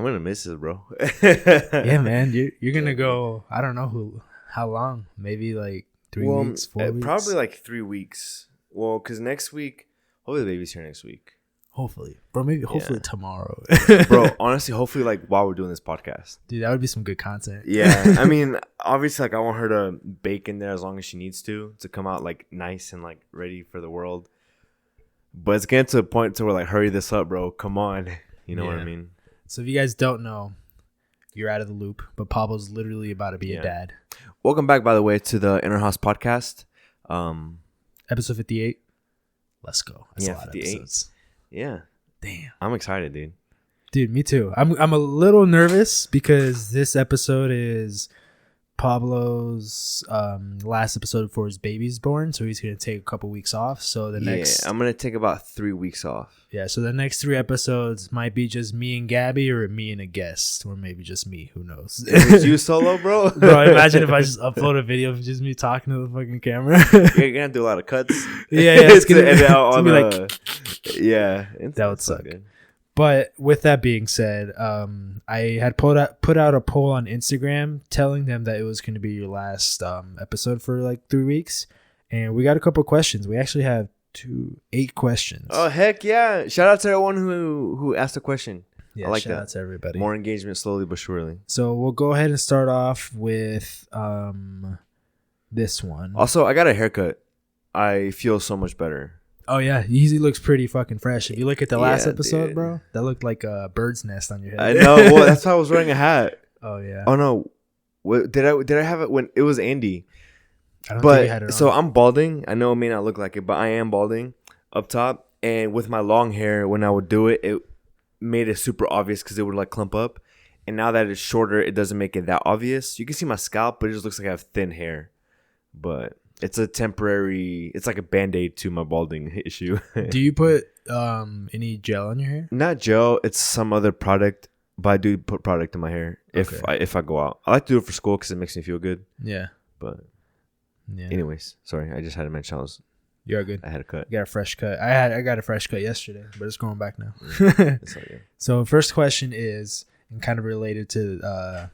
I'm gonna miss it, bro. Yeah, man. You're gonna go. I don't know how long. Maybe like 3 weeks, 4 weeks. Probably like 3 weeks. Well, because next week, hopefully the baby's here next week. Hopefully, bro. Maybe hopefully tomorrow. Bro, honestly, hopefully like while we're doing this podcast. Dude, that would be some good content. Yeah, I mean, obviously, like I want her to bake in there as long as she needs to come out like nice and like ready for the world. But it's getting to a point to where like, hurry this up, bro. Come on, you know what I mean. So if you guys don't know, you're out of the loop. But Pablo's literally about to be a dad. Welcome back, by the way, to the Inner House podcast. Episode 58. Let's go. That's a lot of 58. episodes. Yeah. Damn. I'm excited, dude. Dude, me too. I'm a little nervous because this episode is Pablo's last episode before his baby's born, so he's gonna take a couple weeks off. So I'm gonna take about 3 weeks off. Yeah, so the next 3 episodes might be just me and Gabby, or me and a guest, or maybe just me. Who knows? Is you solo, bro? Bro, imagine if I just upload a video of just me talking to the fucking camera. You're gonna do a lot of cuts. Yeah, it's gonna edit out all be the. Like, yeah, that would suck. Good. But with that being said, I had put out a poll on Instagram telling them that it was going to be your last episode for like 3 weeks, and we got a couple questions. We actually have 8 questions. Oh heck yeah! Shout out to everyone who asked a question. Yeah, I like shout out to everybody. More engagement slowly but surely. So we'll go ahead and start off with this one. Also, I got a haircut. I feel so much better. Oh yeah, he usually looks pretty fucking fresh. If you look at the last episode, dude, bro, that looked like a bird's nest on your head. I know. Well, that's why I was wearing a hat. Oh yeah. Oh no, did I have it when it was Andy? I don't think you had it on. So I'm balding. I know it may not look like it, but I am balding up top. And with my long hair, when I would do it, it made it super obvious because it would like clump up. And now that it's shorter, it doesn't make it that obvious. You can see my scalp, but it just looks like I have thin hair. But it's a temporary, it's like a Band-Aid to my balding issue. Do you put any gel on your hair? Not gel, it's some other product, but I do put product in my hair if I go out. I like to do it for school because it makes me feel good. Yeah. But anyways, sorry, I just had to mention you're good. I had a cut. You got a fresh cut. I got a fresh cut yesterday, but it's going back now. It's all good. So first question is, and kind of related to the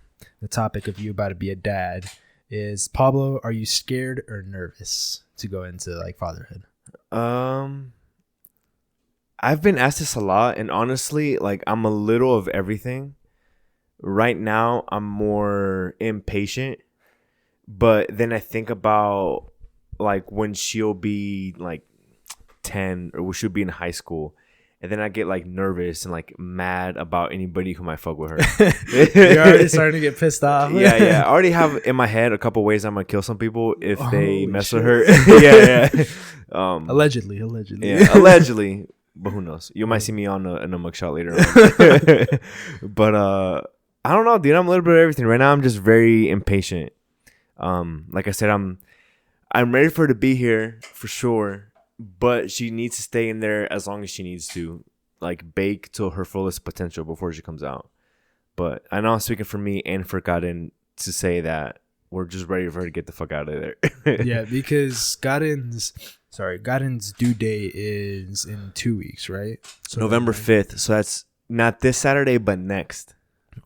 topic of you about to be a dad, is Pablo, are you scared or nervous to go into like fatherhood? I've been asked this a lot, and honestly, like I'm a little of everything. Right now, I'm more impatient, but then I think about like when she'll be like 10 or she'll be in high school. And then I get like nervous and like mad about anybody who might fuck with her. You're already starting to get pissed off. Yeah. I already have in my head a couple ways I'm gonna kill some people if they mess with her. Yeah. Allegedly. Yeah, allegedly. But who knows? You might see me on in a mugshot later on. But I don't know, dude. I'm a little bit of everything. Right now, I'm just very impatient. Like I said, I'm ready for her to be here for sure. But she needs to stay in there as long as she needs to, like bake to her fullest potential before she comes out. But I know I'm speaking for me and for Godin to say that we're just ready for her to get the fuck out of there. Yeah, because Godin's due date is in 2 weeks, right? So November 5th. So that's not this Saturday, but next.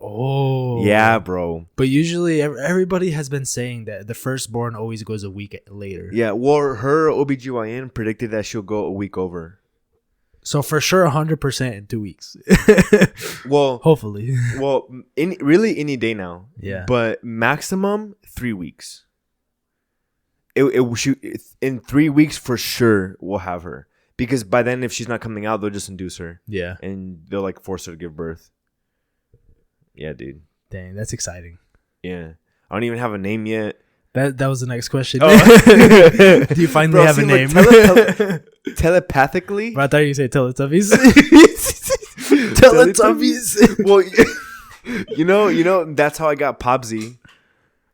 Oh. Yeah, bro. But usually everybody has been saying that the firstborn always goes a week later. Yeah, well, her OBGYN predicted that she'll go a week over. So for sure, 100% in 2 weeks. Well, hopefully. Well, really any day now. Yeah. But maximum 3 weeks. In 3 weeks for sure we'll have her, because by then if she's not coming out, they'll just induce her. Yeah. And they'll like force her to give birth. Yeah, dude. Dang, that's exciting. Yeah. I don't even have a name yet. That was the next question. Oh. Do you finally have a name? Telepathically? But I thought you said Teletubbies. Teletubbies. Well, you know, that's how I got Pobsy.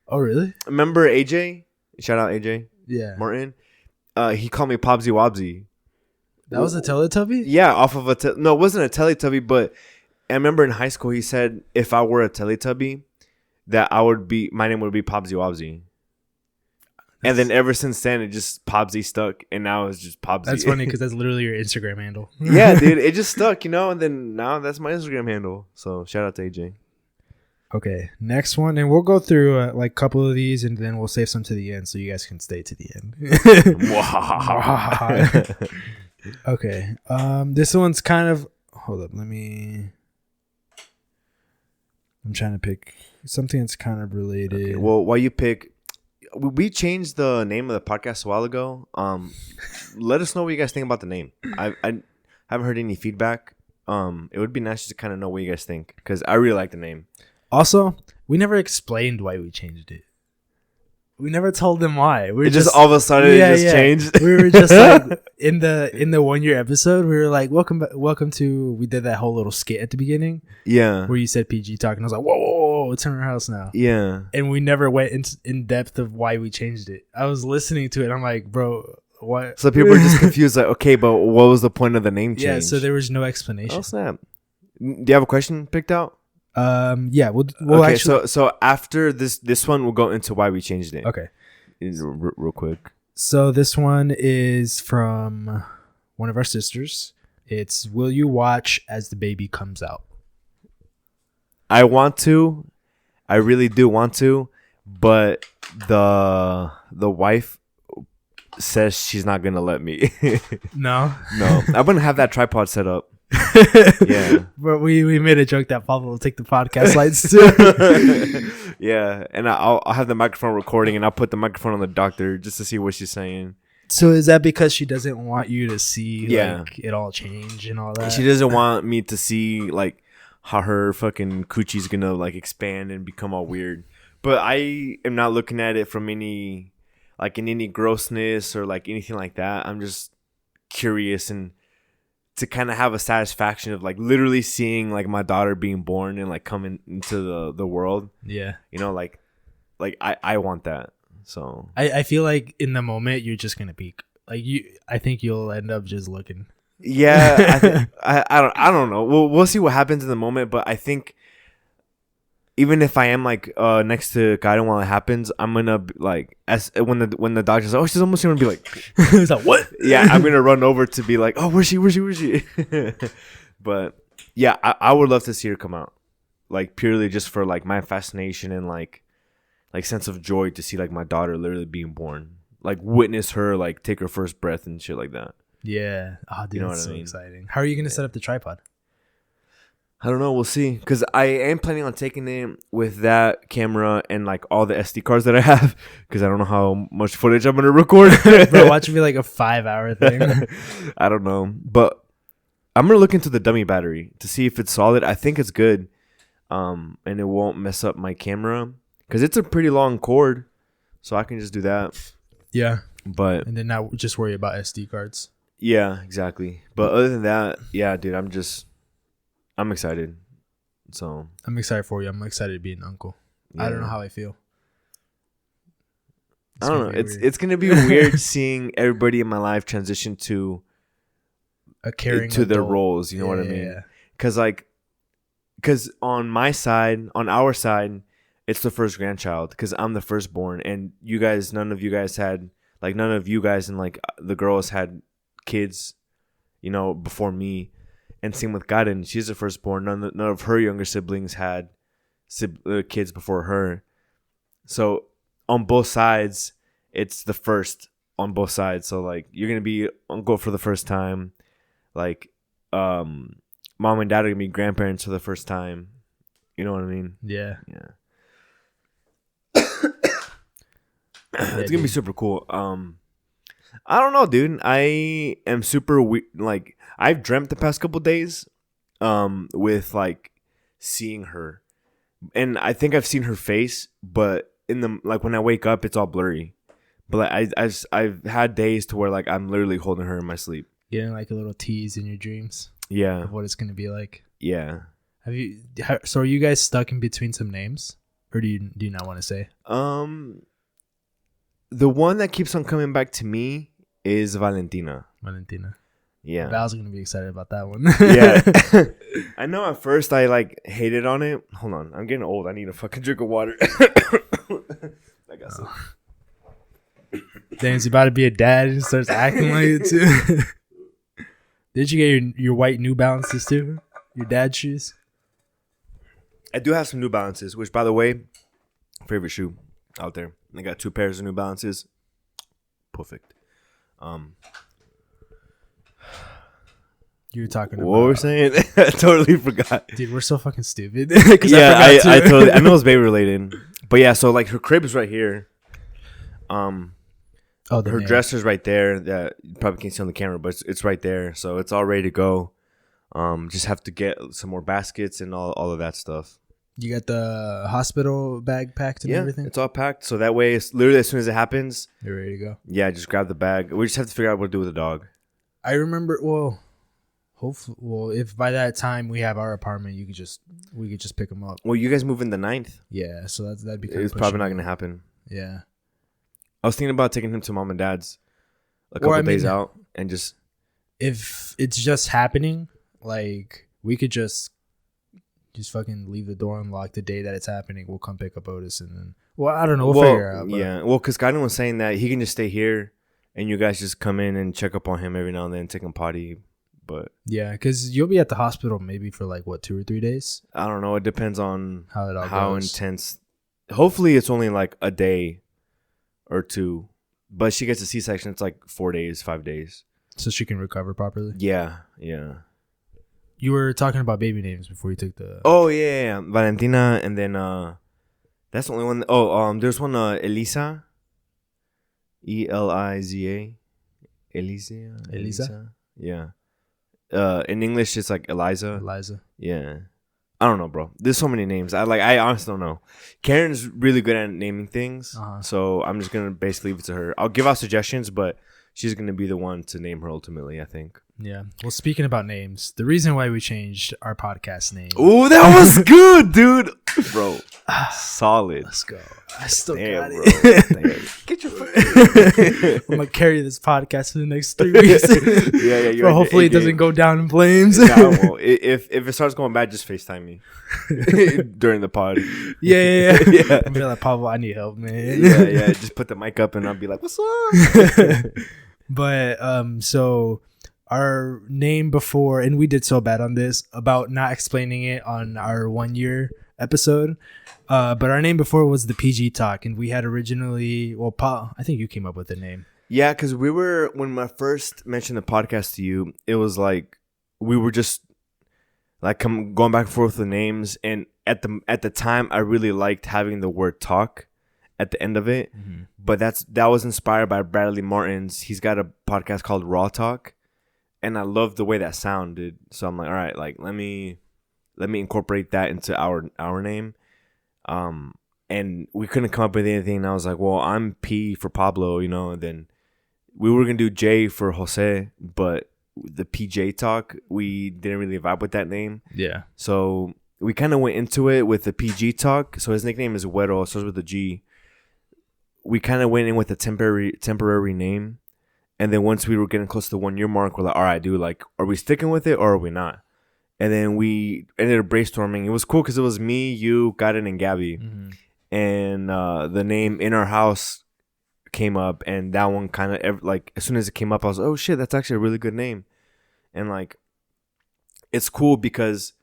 Oh, really? Remember AJ? Shout out AJ. Yeah. Martin. He called me Pobsy Wobsy. That was a Teletubby? Yeah, off of no, it wasn't a Teletubby, but I remember in high school he said if I were a Teletubby, that my name would be Pobsy Wobsy. And then ever since then, it just Pobsy stuck, and now it's just Pobsy. That's funny because that's literally your Instagram handle. Yeah, dude, it just stuck, and then now that's my Instagram handle. So shout out to AJ. Okay, next one, and we'll go through like a couple of these, and then we'll save some to the end so you guys can stay to the end. Okay, this one's kind of. Hold up, I'm trying to pick something that's kind of related. Okay, well, while you pick. We changed the name of the podcast a while ago. Let us know what you guys think about the name. I haven't heard any feedback. It would be nice to kind of know what you guys think because I really like the name. Also, we never explained why we changed it. We never told them why. It just all of a sudden changed. We were just like in the 1 year episode. We were like, welcome to. We did that whole little skit at the beginning. Yeah, where you said PG talk, and I was like, whoa, it's in our house now. Yeah, and we never went in depth of why we changed it. I was listening to it. I'm like, bro, what? So people are just confused. Like, okay, but what was the point of the name change? Yeah, so there was no explanation. Oh snap! Do you have a question picked out? Yeah, we'll okay, actually. So after this one, we'll go into why we changed it. Okay, real quick. So this one is from one of our sisters. It's will you watch as the baby comes out? I want to, I really do want to, but the wife says she's not gonna let me. No, I'm gonna have that tripod set up. Yeah, but we made a joke that Pablo will take the podcast lights too. Yeah, and I'll have the microphone recording, and I'll put the microphone on the doctor just to see what she's saying. So is that because she doesn't want you to see Yeah. like it all change and all that? She doesn't want me to see like how her fucking coochie's gonna like expand and become all weird. But I am not looking at it from any like in any grossness or like anything like that. I'm just curious and to kind of have a satisfaction of like literally seeing like my daughter being born and like coming into the world. Yeah. Like I want that. So I feel like in the moment you're just gonna peek. Like I think you'll end up just looking. Yeah, I don't know. We'll see what happens in the moment, but I think even if I am like next to Kaiden while it happens, I'm gonna like as when the doctor's like, oh, she's almost gonna be like, is that what? Yeah, I'm gonna run over to be like, oh, where's she? But yeah, I would love to see her come out, like purely just for like my fascination and like sense of joy to see like my daughter literally being born, like witness her like take her first breath and shit like that. Yeah. Oh, dude, You know that's what I so mean? exciting. How are you gonna set up the tripod? I don't know. We'll see. Because I am planning on taking it with that camera and like all the SD cards that I have. Because I don't know how much footage I'm gonna record. Bro, watch it be like a 5-hour thing. I don't know, but I'm gonna look into the dummy battery to see if it's solid. I think it's good, and it won't mess up my camera because it's a pretty long cord, so I can just do that. Yeah. But And then now just worry about SD cards. yeah, exactly. But other than that, yeah, dude, I'm excited. So I'm excited for you. I'm excited to be an uncle. I don't know how I feel. I don't know. It's gonna be weird seeing everybody in my life transition to a caring to their adult. roles. You know what I mean? Yeah. Because on my side, on our side, it's the first grandchild. Because I'm the firstborn, and you guys, none of you guys and like the girls had kids, before me. And same with Gaden, she's the firstborn. None of her younger siblings had kids before her. So on both sides, it's the first on both sides. So like you're gonna be uncle for the first time, like mom and dad are gonna be grandparents for the first time. You know what I mean? Yeah. It's gonna be super cool. I don't know, dude. I am super like I've dreamt the past couple days, with like seeing her, and I think I've seen her face, but in the like when I wake up, it's all blurry. But like I've had days to where like I'm literally holding her in my sleep. Getting like a little tease in your dreams Yeah, of what it's gonna be like. yeah. So are you guys stuck in between some names, or do you not want to say? The one that keeps on coming back to me is Valentina. Yeah, Val's gonna be excited about that one. Yeah. I know at first I like hated on it. Hold on, I'm getting old. I need a fucking drink of water. I got some. Then he's about to be a dad and starts acting like it too. Did you get your white New Balances too? Your dad's shoes? I do have some New Balances, which, by the way, favorite shoe out there. I got 2 pairs of New Balances. Perfect. You were talking about what were we saying? I totally forgot. Dude, we're so fucking stupid. Yeah, I totally. I know it's baby related, but yeah. So like her crib is right here. Her dresser's right there. That you probably can't see on the camera, but it's right there. So it's all ready to go. Just have to get some more baskets and all of that stuff. You got the hospital bag packed and everything? It's all packed. So that way, it's literally as soon as it happens, you're ready to go. Yeah, just grab the bag. We just have to figure out what to do with the dog. I remember. Hopefully, if by that time we have our apartment, we could just pick them up. Well, you guys move in the 9th. Yeah, so that'd be. It's probably not gonna happen. Yeah. I was thinking about taking him to mom and dad's a couple days out and just. If it's just happening, like we could just fucking leave the door unlocked the day that it's happening. We'll come pick up Otis and then. Well, I don't know. We'll figure it out. But. Yeah. Well, because Gaiden was saying that he can just stay here, and you guys just come in and check up on him every now and then, take him potty. But yeah, because you'll be at the hospital maybe for like what 2 or 3 days. I don't know. It depends on how intense. Hopefully, it's only like a day or 2. But she gets a C-section. It's like 4 days, 5 days, so she can recover properly. Yeah. You were talking about baby names before you took the. Oh yeah. Valentina, and then that's the only one. There's one Elisa. Eliza. Elisa. Yeah. In English, it's like Eliza. Yeah. I don't know, bro. There's so many names. I honestly don't know. Karen's really good at naming things, so I'm just gonna basically leave it to her. I'll give out suggestions, but she's gonna be the one to name her ultimately, I think. Yeah. Well, speaking about names, the reason why we changed our podcast name. Oh, that was good, dude. Bro, solid. Let's go. I still got it. Bro. Get your. I'm gonna carry this podcast for the next 3 weeks. Yeah. But hopefully it doesn't go down in flames. Nah, well, if it starts going bad, just FaceTime me during the pod. Yeah. I'm be like, Pablo, I need help, man. Yeah. Just put the mic up and I'll be like, what's up? But so our name before, and we did so bad on this about not explaining it on our 1 year episode. But our name before was the PG Talk, and we had originally, I think you came up with the name. Yeah, because when I first mentioned the podcast to you, it was like we were just like going back and forth with the names, and at the time, I really liked having the word talk at the end of it. Mm-hmm. But that was inspired by Bradley Martin's. He's got a podcast called Raw Talk, and I loved the way that sounded. So I'm like, all right, like let me incorporate that into our name. And we couldn't come up with anything. And I was like, well, I'm P for Pablo, and then we were going to do J for Jose, but the PJ Talk, we didn't really vibe with that name. Yeah. So we kind of went into it with the PG Talk. So his nickname is Güero, starts with a G. We kind of went in with a temporary name. And then once we were getting close to the 1 year mark, we're like, all right, dude, like, are we sticking with it or are we not? And then we ended up brainstorming. It was cool because it was me, you, Gaiden, and Gabby. Mm-hmm. And the name In Our House came up. And that one kind of, like, as soon as it came up, I was like, oh, shit, that's actually a really good name. And, like, it's cool because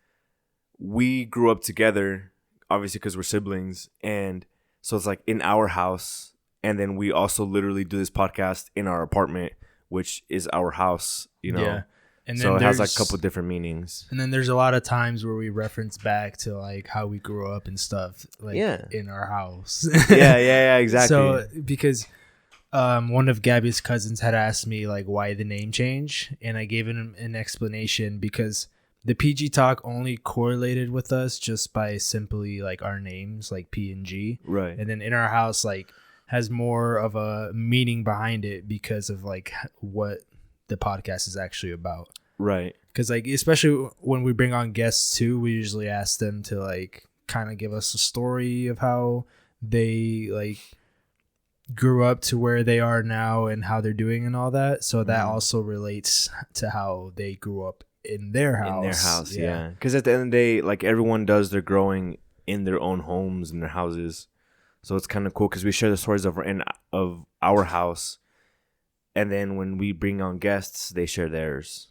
we grew up together, obviously because we're siblings. And so it's, like, in our house. And then we also literally do this podcast in our apartment, which is our house, Yeah. And then so it has like a couple different meanings. And then there's a lot of times where we reference back to like how we grew up and stuff, like in our house. Yeah, exactly. So because one of Gabby's cousins had asked me like why the name change, and I gave him an explanation because the PG Talk only correlated with us just by simply like our names, like P and G. Right. And then In Our House like has more of a meaning behind it because of like what the podcast is actually about. Right. Because like especially when we bring on guests too, we usually ask them to like kind of give us a story of how they like grew up to where they are now and how they're doing and all that. So that also relates to how they grew up in their house. Yeah. Because at the end of the day, like everyone does their growing in their own homes and their houses. So it's kind of cool because we share the stories of our house. And then when we bring on guests, they share theirs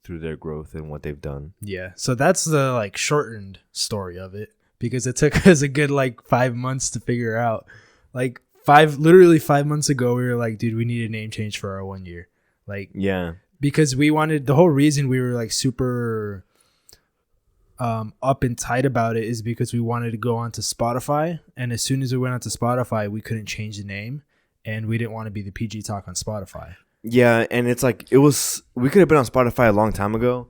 through their growth and what they've done. Yeah. So that's the like shortened story of it, because it took us a good like 5 months to figure out. Like literally 5 months ago, we were like, dude, we need a name change for our 1 year. Like, yeah, because we wanted, the whole reason we were like super up and tight about it is because we wanted to go onto Spotify. And as soon as we went onto Spotify, we couldn't change the name, and we didn't want to be the PG Talk on Spotify. Yeah, and it's like we could have been on Spotify a long time ago,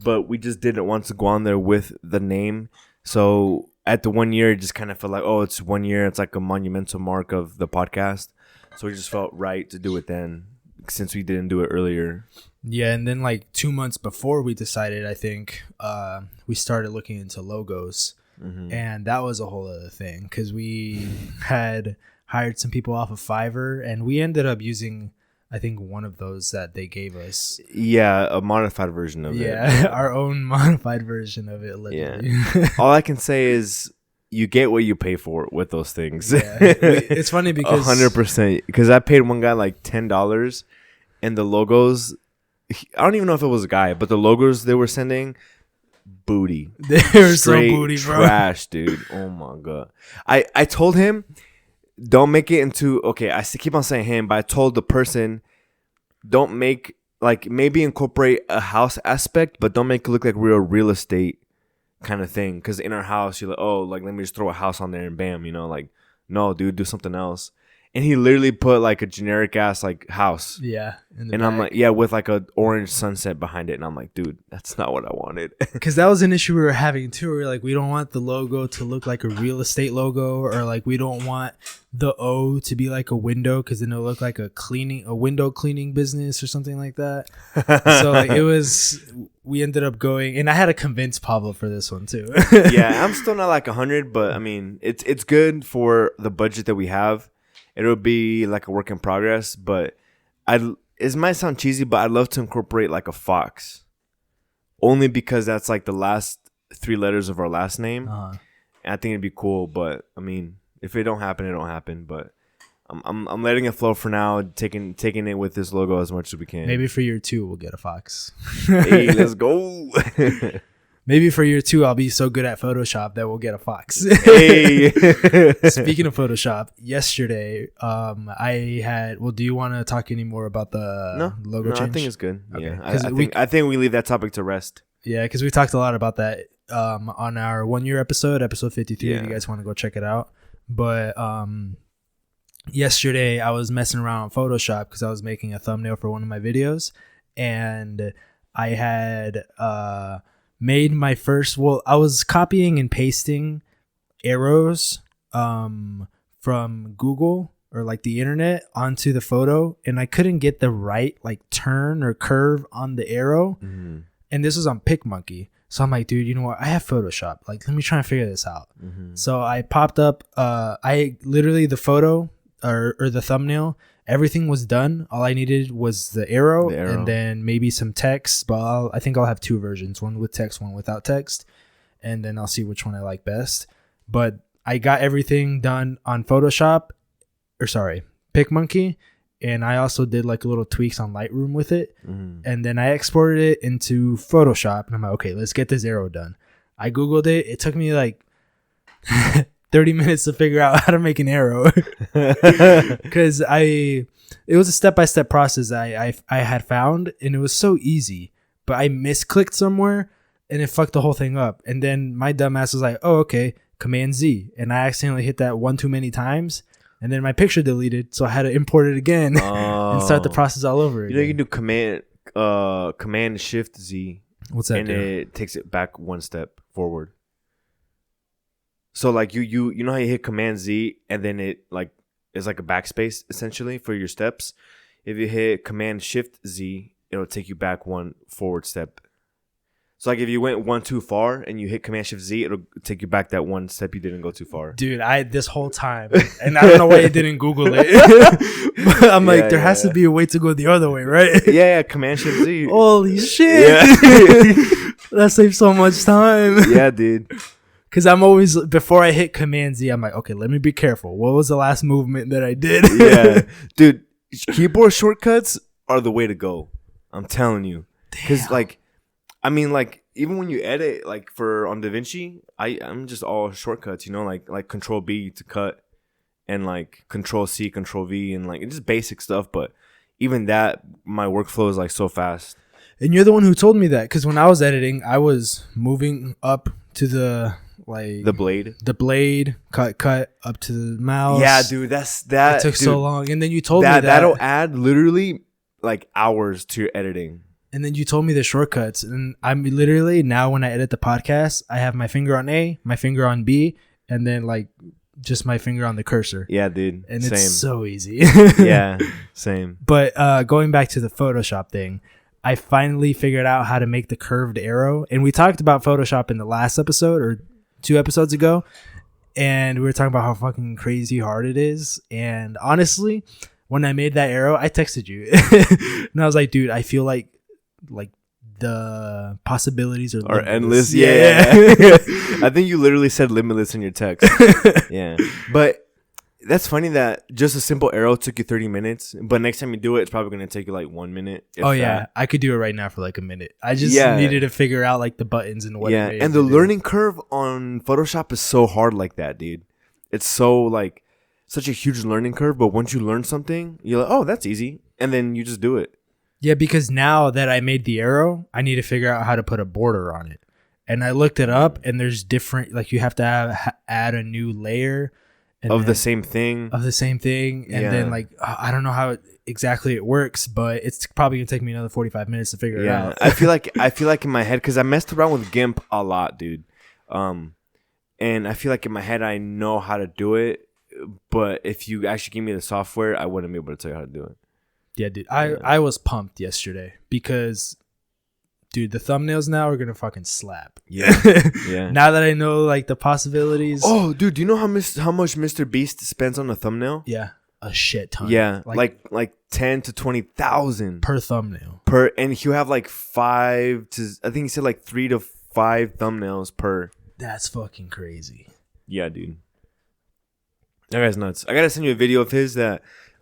but we just didn't want to go on there with the name. So at the 1 year, it just kind of felt like, oh, it's 1 year. It's like a monumental mark of the podcast. So we just felt right to do it then, since we didn't do it earlier. Yeah, and then like 2 months before we decided, I think, we started looking into logos. Mm-hmm. And that was a whole other thing, because we had hired some people off of Fiverr, and we ended up using, I think, one of those that they gave us. Yeah, a modified version of it. Yeah, our own modified version of it. Allegedly. Yeah. All I can say is you get what you pay for with those things. Yeah. It's funny because 100%. Because I paid one guy like $10, and the logos, I don't even know if it was a guy, but the logos they were sending, booty. They were so booty, bro. Trash, dude. Oh my god. I told him, don't make it into, okay, I keep on saying him, but I told the person, don't make, like, maybe incorporate a house aspect, but don't make it look like real estate kind of thing. Because in our house, you're like, oh, like, let me just throw a house on there and bam, you know, like, no, dude, do something else. And he literally put like a generic ass like house. Yeah. And I'm like, yeah, with like a orange sunset behind it. And I'm like, dude, that's not what I wanted. Because that was an issue we were having too. We were like, we don't want the logo to look like a real estate logo, or like we don't want the O to be like a window, because then it'll look like a window cleaning business or something like that. So like we ended up going, and I had to convince Pablo for this one too. Yeah, I'm still not like 100, but I mean, it's good for the budget that we have. It'll be like a work in progress, but it might sound cheesy, but I'd love to incorporate like a fox, only because that's like the last 3 letters of our last name. And I think it'd be cool, but I mean, if it don't happen, it don't happen. But I'm letting it flow for now, taking it with this logo as much as we can. Maybe for year 2 we'll get a fox. Hey, let's go. Maybe for year 2, I'll be so good at Photoshop that we'll get a fox. Hey. Speaking of Photoshop, yesterday, I had. Well, do you want to talk any more about the logo change? I think it's good. Okay. Yeah, I think we leave that topic to rest. Yeah, because we talked a lot about that on our 1 year episode 53. If you guys want to go check it out. But yesterday, I was messing around on Photoshop because I was making a thumbnail for one of my videos, and I had made my first. Well, I was copying and pasting arrows from Google or like the internet onto the photo, and I couldn't get the right like turn or curve on the arrow. Mm-hmm. And this was on PicMonkey. So I'm like, dude, you know what? I have Photoshop. Like, let me try and figure this out. Mm-hmm. So I popped up, I literally the photo or the thumbnail, everything was done. All I needed was the arrow and then maybe some text. But I think I'll have 2 versions, one with text, one without text. And then I'll see which one I like best. But I got everything done on PicMonkey. And I also did like little tweaks on Lightroom with it. Mm-hmm. And then I exported it into Photoshop. And I'm like, okay, let's get this arrow done. I Googled it. It took me like 30 minutes to figure out how to make an arrow. Because it was a step-by-step process I had found. And it was so easy. But I misclicked somewhere and it fucked the whole thing up. And then my dumbass was like, oh, okay, Command Z. And I accidentally hit that one too many times. And then my picture deleted, so I had to import it again and start the process all over again. You know, you can do Command Shift Z. What's that? And it takes it back one step forward. So like you know how you hit Command Z and then it like is like a backspace essentially for your steps. If you hit Command Shift Z, it'll take you back one forward step. So like if you went one too far and you hit Command Shift Z, it'll take you back that one step you didn't go too far. Dude, this whole time, and I don't know why you didn't Google it. But I'm like, there has to be a way to go the other way, right? Yeah, Command Shift Z. Holy shit. Yeah. That saves so much time. Yeah, dude. Because I'm always, before I hit Command Z, I'm like, okay, let me be careful. What was the last movement that I did? Yeah. Dude, keyboard shortcuts are the way to go. I'm telling you. Because, like, I mean, like, even when you edit, like, on DaVinci, I'm just all shortcuts, you know, like Control B to cut and, like, Control C, Control V, and, like, it's just basic stuff. But even that, my workflow is, like, so fast. And you're the one who told me that, because when I was editing, I was moving up to the blade, cut up to the mouse. Yeah, dude, that it took so long. And then you told me that'll add literally like hours to your editing. And then you told me the shortcuts, and I'm literally now when I edit the podcast, I have my finger on A, my finger on B, and then like just my finger on the cursor. Yeah, dude, and same. It's so easy. Yeah, same. But going back to the Photoshop thing, I finally figured out how to make the curved arrow. And we talked about Photoshop in the last episode or 2 episodes ago. And we were talking about how fucking crazy hard it is. And honestly, when I made that arrow, I texted you. And I was like, dude, I feel like the possibilities are endless. Yeah. I think you literally said limitless in your text. Yeah. But that's funny that just a simple arrow took you 30 minutes, but next time you do it, it's probably going to take you like 1 minute. Oh, yeah. I could do it right now for like a minute. I just needed to figure out like the buttons and what. Yeah. And the learning curve on Photoshop is so hard like that, dude. It's so like such a huge learning curve. But once you learn something, you're like, oh, that's easy. And then you just do it. Yeah. Because now that I made the arrow, I need to figure out how to put a border on it. And I looked it up, and there's different, like you have to add a new layer. Of the same thing. And then like I don't know how exactly it works, but it's probably gonna take me another 45 minutes to figure it out. I feel like in my head, because I messed around with GIMP a lot, dude. And I feel like in my head I know how to do it, but if you actually give me the software, I wouldn't be able to tell you how to do it. Yeah, dude. I was pumped yesterday because, dude, the thumbnails now are gonna fucking slap. Yeah, yeah. Now that I know like the possibilities. Oh, dude, do you know how much Mr. Beast spends on a thumbnail? Yeah, a shit ton. Yeah, like 10 to 20,000 per thumbnail. And he'll have like 5 to, I think he said like 3 to 5 thumbnails per. That's fucking crazy. Yeah, dude. That guy's nuts. I gotta send you a video of his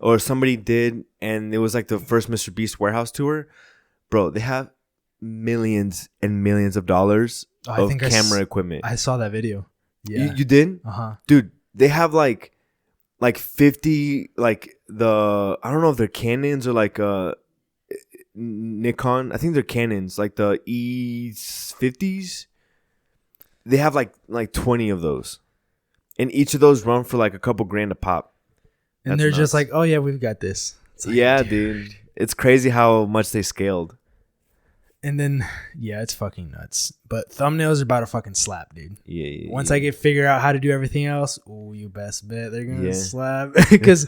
or somebody did, and it was like the first Mr. Beast warehouse tour. Bro, they have millions and millions of dollars of camera equipment. I saw that video. Yeah. You did? Uh-huh. Dude, they have like 50 like the, I don't know if they're Canons or like Nikon. I think they're Canons, like the E50s. They have like 20 of those. And each of those run for like a couple grand a pop. And they're just like, "Oh yeah, we've got this." Like, yeah, dude. It's crazy how much they scaled. And then, yeah, it's fucking nuts. But thumbnails are about to fucking slap, dude. Yeah. Once I figure out how to do everything else, you best bet they're gonna slap. Because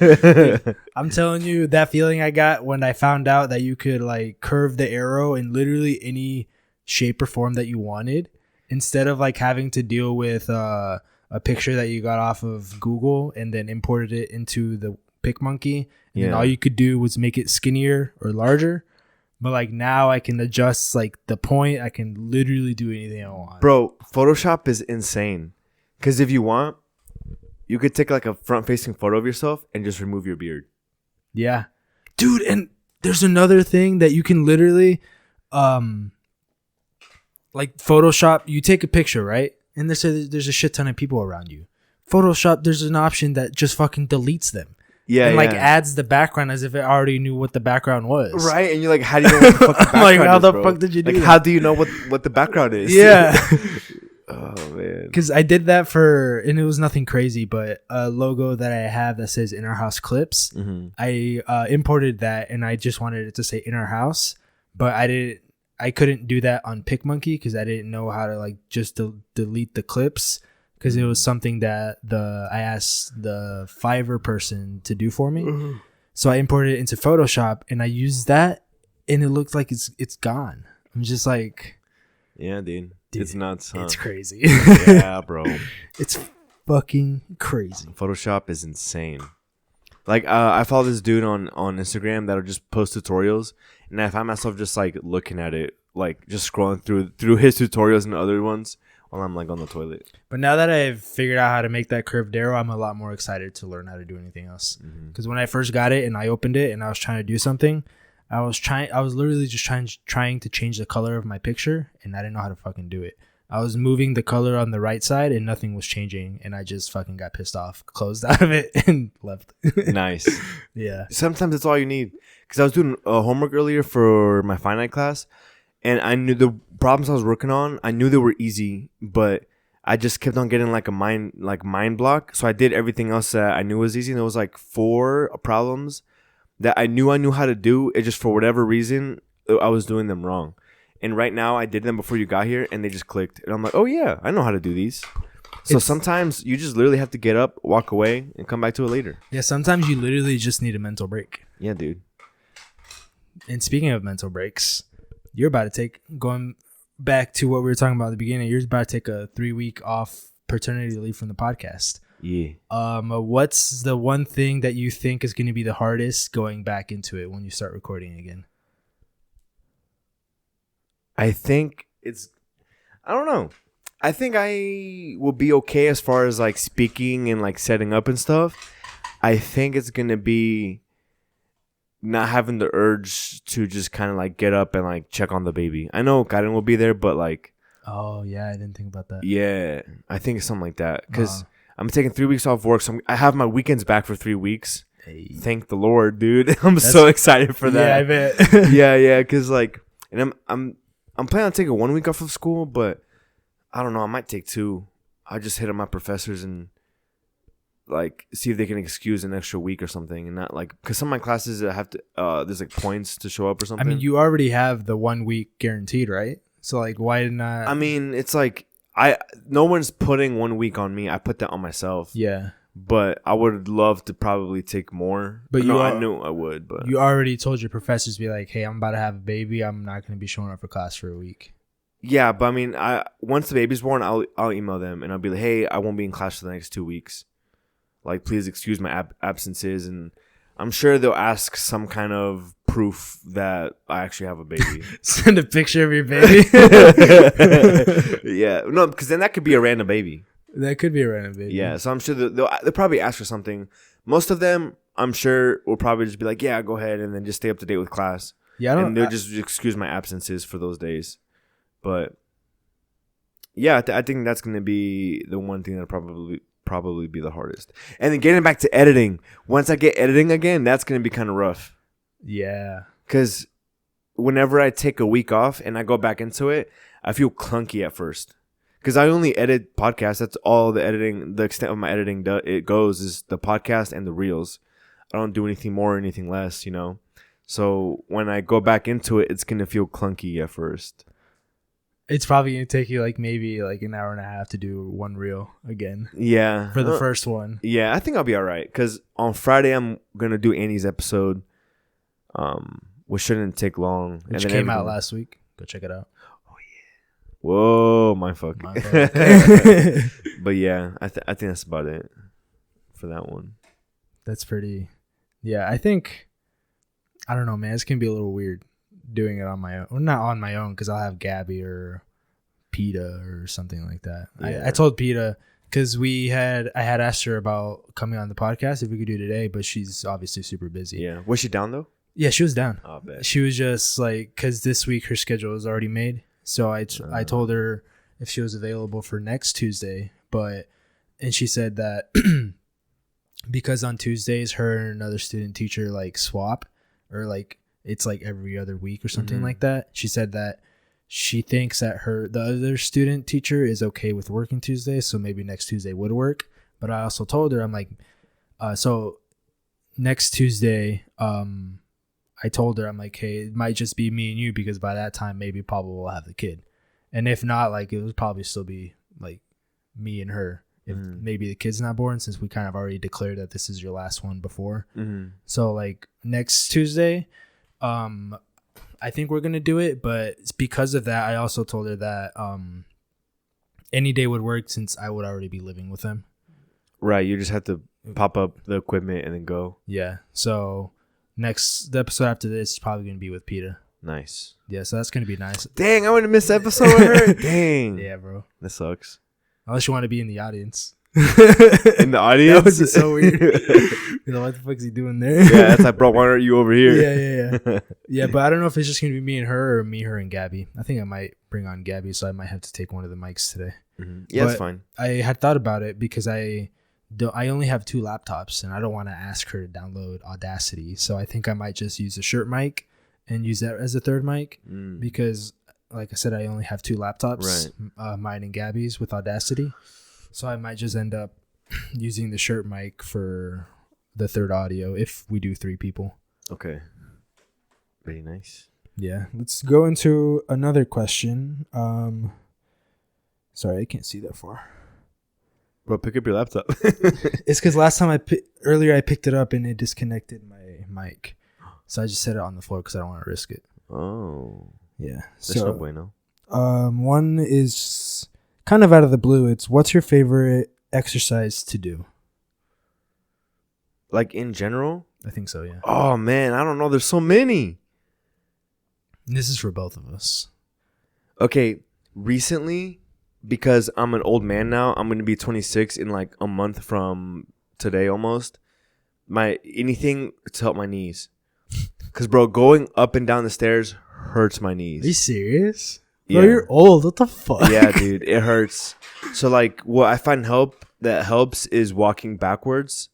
I'm telling you, that feeling I got when I found out that you could like curve the arrow in literally any shape or form that you wanted, instead of like having to deal with a picture that you got off of Google and then imported it into the PicMonkey. And then all you could do was make it skinnier or larger. But like now I can adjust like the point. I can literally do anything I want. Bro, Photoshop is insane. Because if you want, you could take like a front-facing photo of yourself and just remove your beard. Yeah. Dude, and there's another thing that you can literally like Photoshop. You take a picture, right? And there's a shit ton of people around you. Photoshop, there's an option that just fucking deletes them. Yeah, and like adds the background as if it already knew what the background was. Right, and you're like, how do you know what the fuck the background like, how is, the bro? fuck did you do like, that? how do you know what the background is? Yeah. Oh, man. Because I did that and it was nothing crazy, but a logo that I have that says In Our House Clips, I imported that, and I just wanted it to say In Our House, but I couldn't do that on PicMonkey because I didn't know how to like just delete the clips. Because it was something that I asked the Fiverr person to do for me. So I imported it into Photoshop and I used that, and it looks like it's gone. I'm just like, yeah, dude, it's nuts. Huh? It's crazy. Yeah, bro, it's fucking crazy. Photoshop is insane. Like I follow this dude on Instagram that'll just post tutorials, and I find myself just like looking at it, like just scrolling through his tutorials and other ones while I'm like on the toilet. But now that I've figured out how to make that curved arrow, I'm a lot more excited to learn how to do anything else. Because when I first got it and I opened it and I was trying to do something, I was literally just trying to change the color of my picture, and I didn't know how to fucking do it. I was moving the color on the right side and nothing was changing, and I just fucking got pissed off, closed out of it, and left. Nice. Yeah. Sometimes it's all you need. Because I was doing homework earlier for my finite class, and I knew the problems I was working on, I knew they were easy, but I just kept on getting like a mind block. So I did everything else that I knew was easy, and there was like 4 problems that I knew how to do. It just, for whatever reason, I was doing them wrong. And right now, I did them before you got here, and they just clicked. And I'm like, oh, yeah, I know how to do these. So sometimes you just literally have to get up, walk away, and come back to it later. Yeah, sometimes you literally just need a mental break. Yeah, dude. And speaking of mental breaks, you're about to going back to what we were talking about at the beginning, you're about to take a 3-week off paternity leave from the podcast. Yeah. What's the one thing that you think is going to be the hardest going back into it when you start recording again? I think I don't know. I think I will be okay as far as like speaking and like setting up and stuff. I think it's going to be not having the urge to just kind of like get up and like check on the baby. I know Karen will be there, but like. Oh, yeah. I didn't think about that. Yeah. I think it's something like that. Because I'm taking 3 weeks off work. So I have my weekends back for 3 weeks. Hey. Thank the Lord, dude. That's so excited for that. Yeah, I bet. yeah. Because like, and I'm planning on taking 1 week off of school, but I don't know. I might take 2. I just hit up my professors and like see if they can excuse an extra week or something, and not like, because some of my classes have to there's like points to show up or something. I mean, you already have the 1 week guaranteed, right? So like, why not? I mean, it's like no one's putting 1 week on me. I put that on myself. Yeah. But I would love to probably take more. But I knew I would. But you already told your professors, be like, "Hey, I'm about to have a baby. I'm not going to be showing up for class for a week." Yeah, but I mean, once the baby's born, I'll email them and I'll be like, "Hey, I won't be in class for the next 2 weeks. Like, please excuse my absences." And I'm sure they'll ask some kind of proof that I actually have a baby. Send a picture of your baby. Yeah, no, because then that could be a random baby. That could be a random baby. Yeah, so I'm sure they'll probably ask for something. Most of them, I'm sure, will probably just be like, "Yeah, go ahead," and then just stay up to date with class. Yeah, and they'll just excuse my absences for those days. But yeah, I think that's gonna be the one thing that probably be the hardest. And then getting back to editing. Once I get editing again, that's gonna be kind of rough. Yeah, because whenever I take a week off and I go back into it, I feel clunky at first. Because I only edit podcasts. That's all the editing, the extent of my editing it goes is the podcast and the reels. I don't do anything more or anything less, you know? So when I go back into it, it's going to feel clunky at first. It's probably going to take you like maybe like an hour and a half to do one reel again. Yeah. For the first one. Yeah, I think I'll be all right. Because on Friday, I'm going to do Annie's episode, which shouldn't take long. Which came out last week. Go check it out. Whoa, my fuck. But yeah, I think that's about it for that one. That's pretty. Yeah, I think, I don't know, man. It's going to be a little weird doing it on my own. Well, not on my own, because I'll have Gabby or PETA or something like that. Yeah. I told PETA, because I had asked her about coming on the podcast if we could do today, but she's obviously super busy. Yeah. Was she down though? Yeah, she was down. Oh, bet. She was just like, because this week her schedule is already made. So I told her if she was available for next Tuesday, and she said that because on Tuesdays her and another student teacher like swap, or like it's like every other week or something like that. She said that she thinks that the other student teacher is okay with working Tuesday, so maybe next Tuesday would work. But I also told her, I'm like, so next Tuesday, I told her, I'm like, hey, it might just be me and you, because by that time, maybe Pablo will have the kid. And if not, like, it would probably still be, like, me and her. If maybe the kid's not born, since we kind of already declared that this is your last one before. So, like, next Tuesday, I think we're going to do it. But because of that, I also told her that any day would work, since I would already be living with them. Right. You just have to pop up the equipment and then go. Yeah. So... the episode after this is probably going to be with PETA. Nice. Yeah, so that's gonna be nice. Dang, I would have missed the episode with her. Dang. Yeah, bro. That sucks. Unless you want to be in the audience. In the audience? That would be so weird. You know, what the fuck is he doing there? Yeah, it's like, bro, why aren't you over here? Yeah. Yeah, but I don't know if it's just going to be me and her or me, her, and Gabby. I think I might bring on Gabby, so I might have to take one of the mics today. Mm-hmm. Yeah, that's fine. I had thought about it because I only have 2 laptops, and I don't want to ask her to download Audacity. So I think I might just use a shirt mic and use that as a third mic because, like I said, I only have 2 laptops, mine and Gabby's with Audacity. So I might just end up using the shirt mic for the third audio if we do 3 people. Okay. Very nice. Yeah. Let's go into another question. Sorry, I can't see that far. Bro, pick up your laptop. It's because last time earlier I picked it up and it disconnected my mic. So I just set it on the floor because I don't want to risk it. Oh. Yeah. That's no bueno. One is kind of out of the blue. It's what's your favorite exercise to do? Like in general? I think so, yeah. Oh, man. I don't know. There's so many. This is for both of us. Okay. Recently, because I'm an old man now, I'm going to be 26 in like a month from today almost. Anything to help my knees. Because, bro, going up and down the stairs hurts my knees. Are you serious? Yeah. Bro, you're old. What the fuck? Yeah, dude, it hurts. So, like, what I find that helps is walking backwards,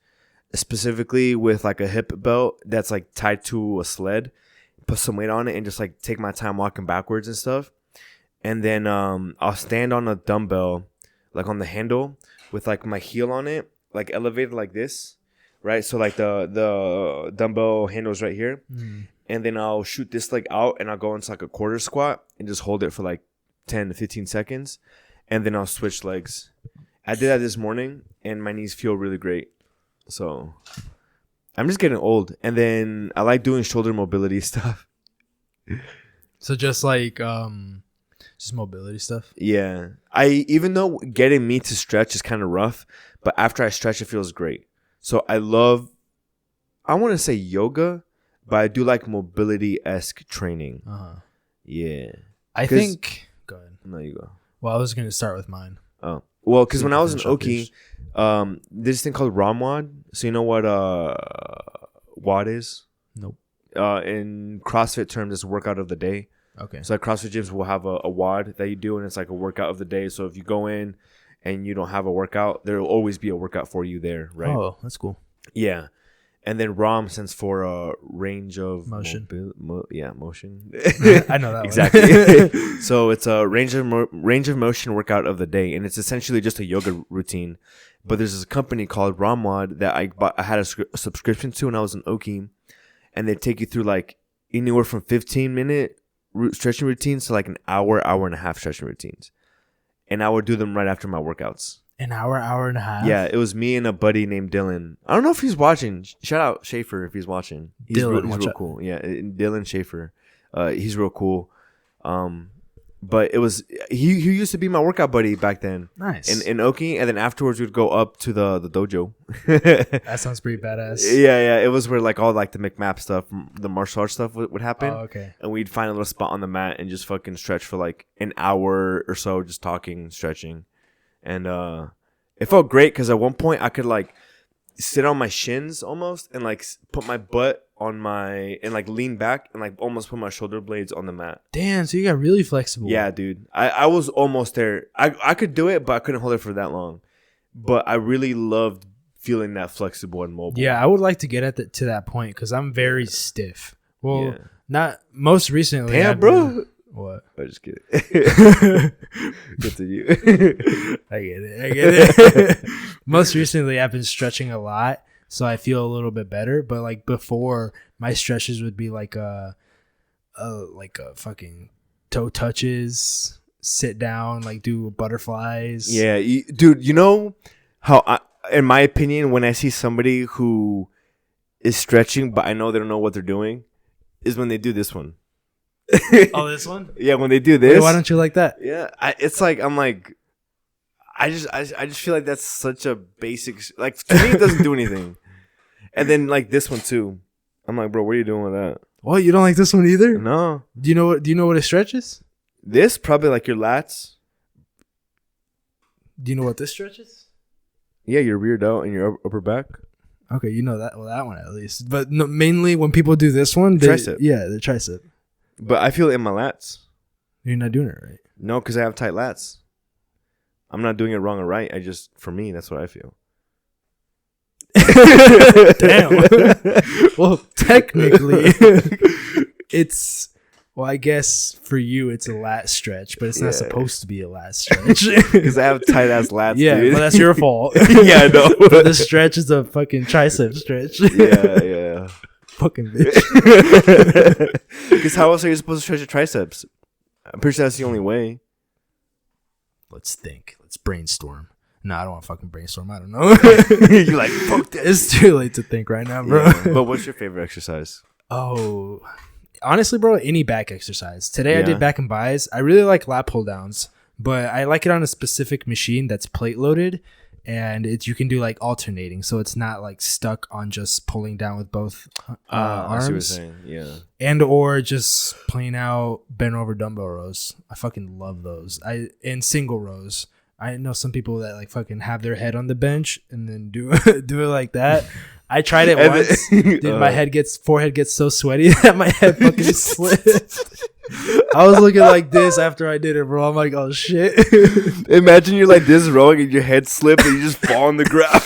specifically with like a hip belt that's like tied to a sled. Put some weight on it and just like take my time walking backwards and stuff. And then I'll stand on a dumbbell, like on the handle, with like my heel on it, like elevated like this, right? So like the dumbbell handle's right here. And then I'll shoot this leg out and I'll go into like a quarter squat and just hold it for like 10 to 15 seconds. And then I'll switch legs. I did that this morning and my knees feel really great. So I'm just getting old. And then I like doing shoulder mobility stuff. So just like just mobility stuff? Yeah. Even though getting me to stretch is kind of rough, but after I stretch, it feels great. So I want to say yoga, but I do like mobility-esque training. Yeah. I think... Go ahead. No, you go. Well, I was going to start with mine. Oh. Well, because when I was in Oki, there's this thing called ROM WOD. So you know what WOD is? Nope. In CrossFit terms, it's workout of the day. Okay. So like CrossFit gyms will have a WOD that you do, and it's like a workout of the day. So if you go in and you don't have a workout, there will always be a workout for you there, right? Oh, that's cool. Yeah. And then ROM stands for range of motion. Motion. I know that exactly. So it's a range of motion workout of the day, and it's essentially just a yoga routine. But there's this company called ROM WOD that I had a subscription to when I was in Oki, and they take you through like anywhere from 15-minute stretching routines to like an hour and a half stretching routines, and I would do them right after my workouts. An hour and a half? Yeah, it was me and a buddy named Dylan. I don't know if he's watching. Shout out Schaefer if he's watching. He's real cool. Yeah, Dylan Schaefer. He's real cool. But it was he used to be my workout buddy back then. Nice. In Oki, and then afterwards we'd go up to the dojo. That sounds pretty badass. Yeah. It was where like all like the McMap stuff, the martial arts stuff would happen. Oh, okay. And we'd find a little spot on the mat and just fucking stretch for like an hour or so, just talking, stretching. And it felt great because at one point I could like sit on my shins almost and like put my butt on and like lean back and like almost put my shoulder blades on the mat. Damn, so you got really flexible. Yeah, dude. I was almost there. I could do it, but I couldn't hold it for that long. But I really loved feeling that flexible and mobile. Yeah, I would like to get to that point because I'm very stiff. Well, not most recently. Damn, bro. What? I'm just kidding. Good to you. I get it. Most recently, I've been stretching a lot, so I feel a little bit better. But like before, my stretches would be like a fucking toe touches, sit down, like do butterflies. Yeah, dude. You know how, in my opinion, when I see somebody who is stretching, but I know they don't know what they're doing, is when they do this one. Oh, this one? Yeah, when they do this. Wait, why don't you like that? Yeah, it's like I'm like, I just feel like that's such a basic. Like to me, it doesn't do anything. And then like this one too, I'm like, bro, what are you doing with that? Oh, you don't like this one either? No. Do you know what a stretch is? This probably like your lats. Do you know what this stretch is? Yeah, your rear delt and your upper back. Okay, you know that. Well, that one at least. But no, mainly when people do this one, Tricep. Yeah, the tricep. But I feel it in my lats. You're not doing it right. No, because I have tight lats. I'm not doing it wrong or right. For me, that's what I feel. Damn. Well, technically, it's. Well, I guess for you it's a lat stretch, but it's not supposed to be a lat stretch because I have tight ass lats. Yeah, dude. but that's your fault. Yeah, I know. But the stretch is a fucking tricep stretch. Yeah. Fucking bitch. Because how else are you supposed to stretch your triceps? I'm pretty sure that's the only way. Let's think. Let's brainstorm. No, I don't want to fucking brainstorm. I don't know. You're like, fuck that. It's too late to think right now, bro. Yeah. But what's your favorite exercise? Oh, honestly, bro, any back exercise. Today I Yeah. did back and buys. I really like lat pull downs, but I like it on a specific machine that's plate loaded, and you can do like alternating, so it's not like stuck on just pulling down with both I see what you're arms, saying. Yeah. and or just plain out bent over dumbbell rows. I fucking love those. And single rows. I know some people that like fucking have their head on the bench and then do it like that. I tried it once. Dude, my forehead gets so sweaty that my head fucking slipped. I was looking like this after I did it, bro. I'm like, oh shit. Imagine you're like this rowing and your head slips and you just fall on the ground.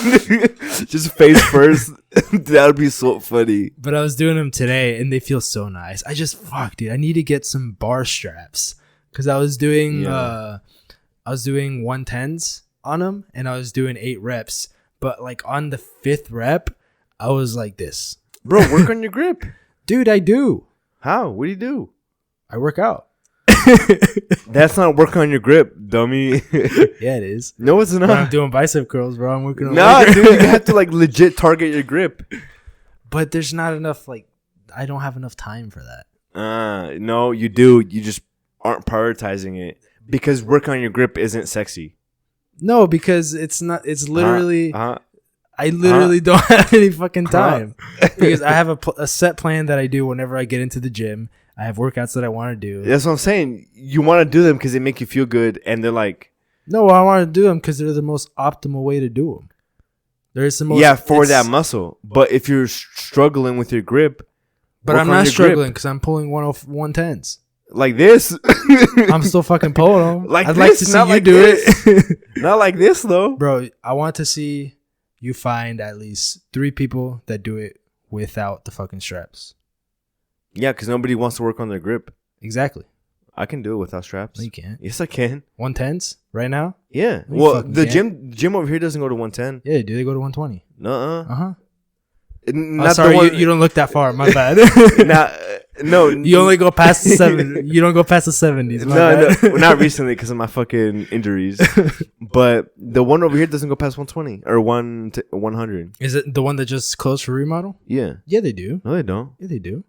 Just face first. That would be so funny. But I was doing them today and they feel so nice. Dude, I need to get some bar straps. Cause I was doing 110s on them and I was doing 8 reps. But like on the 5th rep, I was like this. Bro, work on your grip. Dude, I do. How? What do you do? I work out. That's not work on your grip, dummy. Yeah, it is. No, it's not. When I'm doing bicep curls, bro. I'm working on Nah, dude, you have to like legit target your grip. But there's not enough, like, I don't have enough time for that. No, you do. You just aren't prioritizing it because work on your grip isn't sexy. No, because it's not. It's literally. I literally don't have any fucking time because I have a set plan that I do whenever I get into the gym. I have workouts that I want to do. That's what I'm saying. You want to do them because they make you feel good, and they're like, no, I want to do them because they're the most optimal way to do them. There's the most for that muscle. But if you're struggling with your grip, but I'm not struggling because I'm pulling 110s like this. I'm still fucking pulling them. Like I'd this, like to see not you like do this. it, Not like this though, bro. I want to see you find at least 3 people that do it without the fucking straps. Yeah, because nobody wants to work on their grip. Exactly. I can do it without straps. No, you can't. Yes, I can. 110s right now? Yeah. No, you Well, fucking the can't. gym over here doesn't go to 110. Yeah, do they go to 120? Nuh-uh. Uh-huh. Not sorry, the one, you don't look that far. My bad. No. You only go past the 7. You don't go past the 70s. No, not recently because of my fucking injuries. But the one over here doesn't go past 120 or 100. Is it the one that just closed for remodel? Yeah. Yeah, they do. No, they don't. Yeah, they do.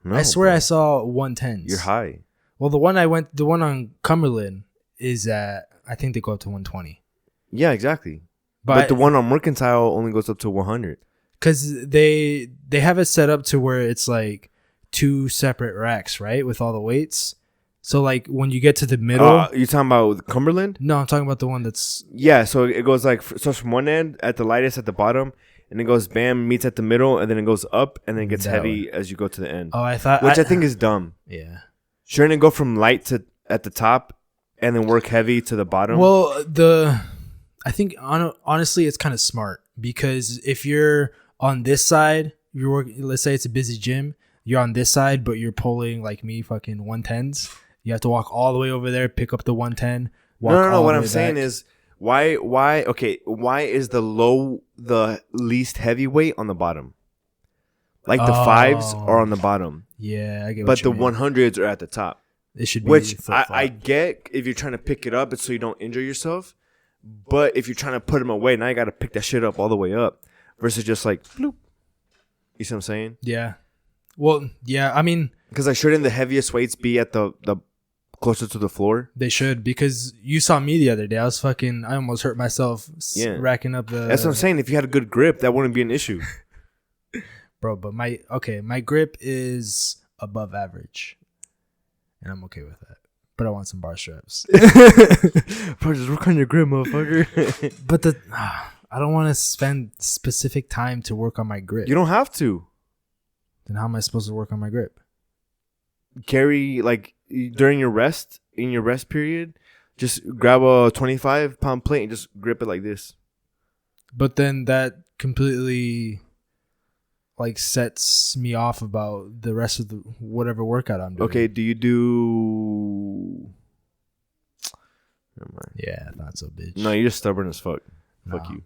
No, I swear bro. I saw 110s. You're high. Well, the one on Cumberland is at, I think they go up to 120. Yeah, exactly. But the one on Mercantile only goes up to 100. Because they have it set up to where it's like 2 separate racks, right? With all the weights. So like when you get to the middle. You talking about Cumberland? No, I'm talking about the one that's. Yeah, so it goes like, so from one end at the lightest at the bottom, and it goes bam, meets at the middle, and then it goes up, and then it gets That heavy as you go to the end. Oh, I thought. Which I think is dumb. Yeah. Shouldn't it go from light to at the top, and then work heavy to the bottom? Well, I think honestly, it's kind of smart because if you're on this side, you're working. Let's say it's a busy gym. You're on this side, but you're pulling like me, fucking 110s. You have to walk all the way over there, pick up the 110. No. What I'm saying is, why is the least heavy weight on the bottom? Like the 5s are on the bottom. Yeah, I get. But What the you mean. 100s are at the top. It should be. Which flip-flop. I get if you're trying to pick it up, it's so you don't injure yourself. But if you're trying to put them away, now you got to pick that shit up all the way up versus just like bloop. You see what I'm saying? Yeah. Well, yeah. I mean, because shouldn't the heaviest weights be at the closer to the floor? They should, because you saw me the other day. I almost hurt myself racking up the. That's what I'm saying. If you had a good grip, that wouldn't be an issue. bro. But my grip is above average, and I'm okay with that. But I want some bar straps. Bro, just work on your grip, motherfucker. But I don't want to spend specific time to work on my grip. You don't have to. Then how am I supposed to work on my grip? Carry, like, during your rest, in your rest period, just grab a 25-pound plate and just grip it like this. But then that completely, like, sets me off about the rest of the whatever workout I'm doing. Okay, do you do... Never mind. Yeah, not so bitch. No, you're just stubborn as fuck. No. Fuck you.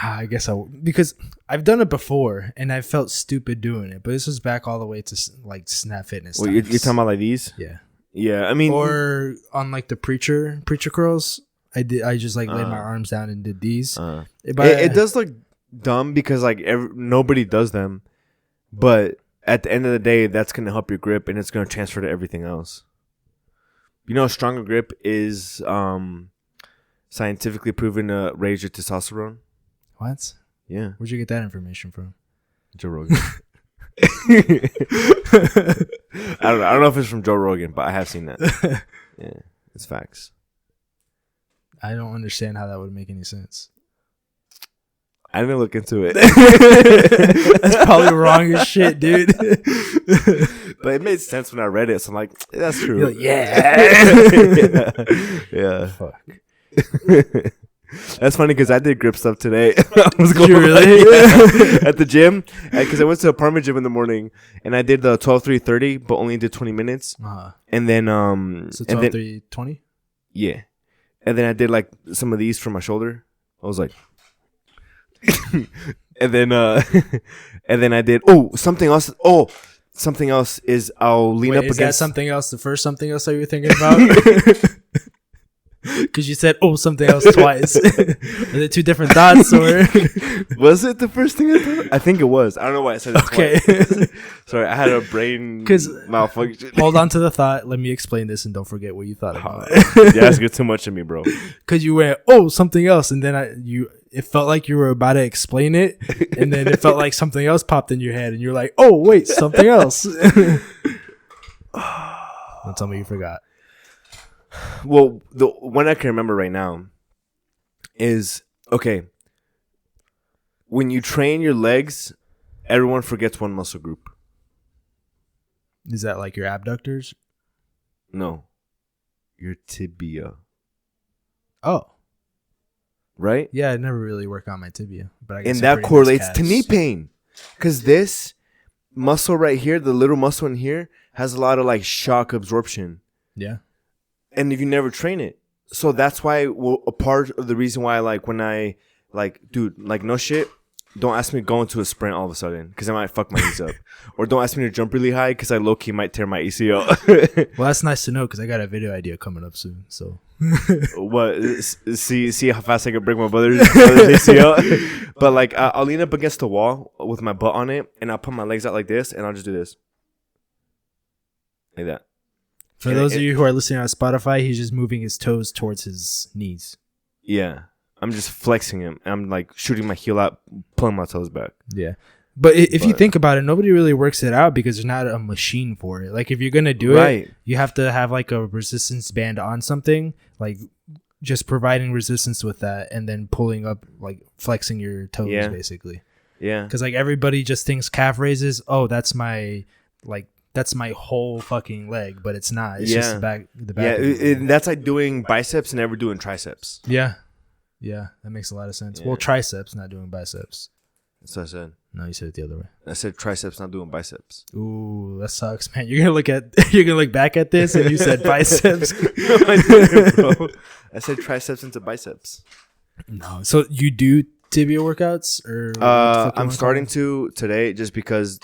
I guess because I've done it before and I felt stupid doing it, but this was back all the way to like Snap Fitness. Well, you're talking about like these? Yeah. Yeah, I mean, or on like the preacher curls, I just like laid my arms down and did these. It does look dumb because like nobody does them, but at the end of the day, that's gonna help your grip and it's gonna transfer to everything else. You know, a stronger grip is scientifically proven to raise your testosterone. What? Yeah. Where'd you get that information from? Joe Rogan. I don't know if it's from Joe Rogan, but I have seen that. Yeah, it's facts. I don't understand how that would make any sense. I didn't look into it. That's probably wrong as shit, dude. But it made sense when I read it, so I'm like, that's true. You're like, yeah. Yeah. Fuck. That's funny because I did grip stuff today. I was going really? at the gym because I went to the apartment gym in the morning and I did the 12-3-30, but only did 20 minutes. And then so 12-3-20? Yeah, and then I did like some of these for my shoulder. I was like, and then I did something else. Something else is I'll lean up against. Is that something else? The first something else that you were thinking about? Because you said something else twice. Are they two different thoughts or was it the first thing I thought? I think it was. I don't know why I said it twice. Sorry, I had a brain malfunction. Hold on to the thought. Let me explain this and don't forget what you thought about. You're asking too much of me, bro. Because you went something else, and then it felt like you were about to explain it, and then it felt like something else popped in your head, and you're like, wait, something else. Don't tell me you forgot. Well, the one I can remember right now is, okay, when you train your legs, everyone forgets one muscle group. Is that like your abductors? No. Your tibia. Oh. Right? Yeah, I never really work on my tibia. But I guess and that correlates to knee pain. Because this muscle right here, the little muscle in here, has a lot of like shock absorption. Yeah. And if you never train it. So that's why a part of the reason why, like, when I, like, dude, like, no shit, don't ask me to go into a sprint all of a sudden because I might fuck my knees up. Or don't ask me to jump really high because I low-key might tear my ACL. Well, that's nice to know because I got a video idea coming up soon. So what? See how fast I can break my brother's ACL? But, like, I'll lean up against the wall with my butt on it, and I'll put my legs out like this, and I'll just do this. Like that. For those of you who are listening on Spotify, he's just moving his toes towards his knees. Yeah. I'm just flexing him. I'm like shooting my heel out, pulling my toes back. Yeah. But if you think about it, nobody really works it out because there's not a machine for it. Like if you're going to do it, you have to have like a resistance band on something, like just providing resistance with that and then pulling up, like flexing your toes basically. Yeah. Because like everybody just thinks calf raises, that's my whole fucking leg, but it's not. It's just the back. Yeah, that's like doing biceps and never doing triceps. Yeah. Yeah, that makes a lot of sense. Yeah. Well, triceps, not doing biceps. That's what I said. No, you said it the other way. I said triceps, not doing biceps. Ooh, that sucks, man. You're gonna look back at this and you said biceps. No, I didn't, bro. I said triceps into biceps. No. So you do tibia workouts or I'm starting to today just because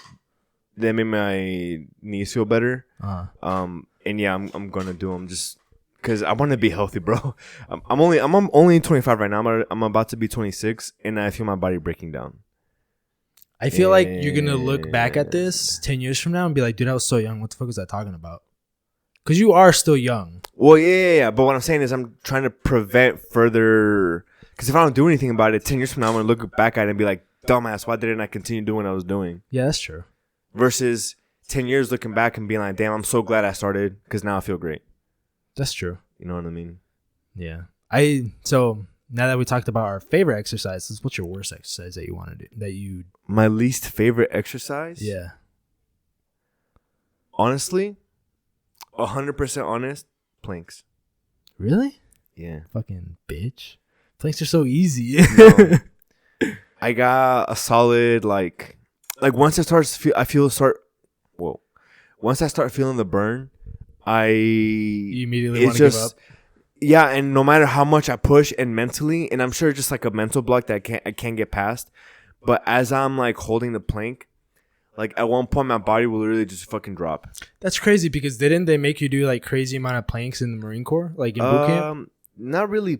they made my knees feel better. And yeah, I'm gonna do them just because I want to be healthy, bro. I'm only 25 right now. I'm about to be 26, and I feel my body breaking down. I feel like you're gonna look back at this 10 years from now and be like, dude, I was so young. What the fuck was I talking about? Because you are still young. Well, yeah. But what I'm saying is I'm trying to prevent further. Because if I don't do anything about it, 10 years from now, I'm gonna look back at it and be like, dumbass, why didn't I continue doing what I was doing? Yeah, that's true. Versus 10 years looking back and being like, damn, I'm so glad I started because now I feel great. That's true. You know what I mean? Yeah. So now that we talked about our favorite exercises, what's your worst exercise that you want to do? My least favorite exercise? Yeah. Honestly, 100% honest, planks. Really? Yeah. Fucking bitch. Planks are so easy. No. I got a solid once once I start feeling the burn, You immediately want to give up. Yeah, and no matter how much I push and mentally, and I'm sure just like a mental block that I can't get past, but as I'm like holding the plank, like at one point my body will literally just fucking drop. That's crazy because didn't they make you do like crazy amount of planks in the Marine Corps, like in boot camp? Not really.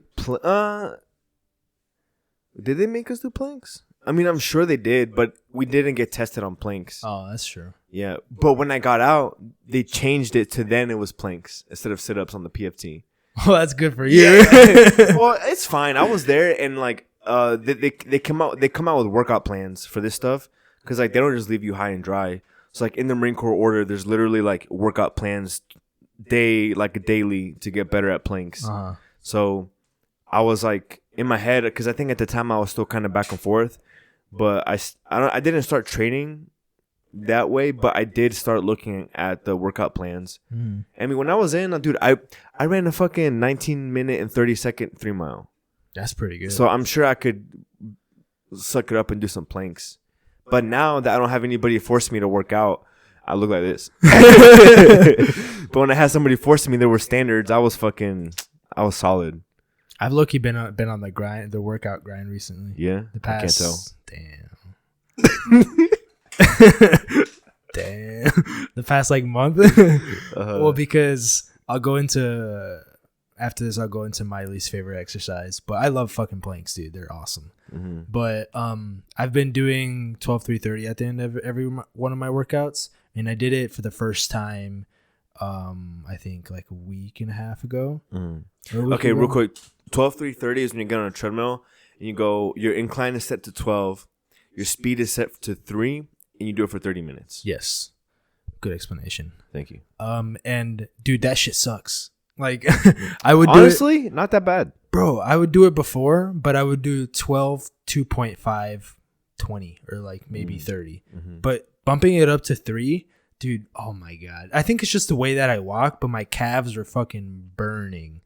Did they make us do planks? I mean, I'm sure they did, but we didn't get tested on planks. Oh, that's true. Yeah, but when I got out, they changed it to then it was planks instead of sit-ups on the PFT. Oh, that's good for you. Yeah. Well, it's fine. I was there, and like, they come out with workout plans for this stuff because like they don't just leave you high and dry. So like in the Marine Corps order, there's literally like workout plans daily to get better at planks. Uh-huh. So I was like in my head because I think at the time I was still kind of back and forth, but I didn't start training that way, but I did start looking at the workout plans. I mean, when I was in, dude, I ran a fucking 19-minute and 30-second 3-mile. That's pretty good. So I'm sure I could suck it up and do some planks. But now that I don't have anybody force me to work out, I look like this. But when I had somebody forcing me, there were standards. I was solid. I've low-key been on the grind, the workout grind recently. Yeah, the past, I can't tell. Damn. The past like month. Well, because after this I'll go into my least favorite exercise, but I love fucking planks, dude. They're awesome. Mm-hmm. But I've been doing 12-3-30 at the end of every one of my workouts, and I did it for the first time I think like a week and a half ago. Okay, real quick. 12-3-30 is when you get on a treadmill and you go, your incline is set to 12, your speed is set to 3, and you do it for 30 minutes. Yes. Good explanation. Thank you. And dude, that shit sucks. Like I would honestly, not that bad. Bro, I would do it before, but I would do 12, 2.5, 20, or like maybe 30. Mm-hmm. But bumping it up to 3, dude, oh my God. I think it's just the way that I walk, but my calves are fucking burning.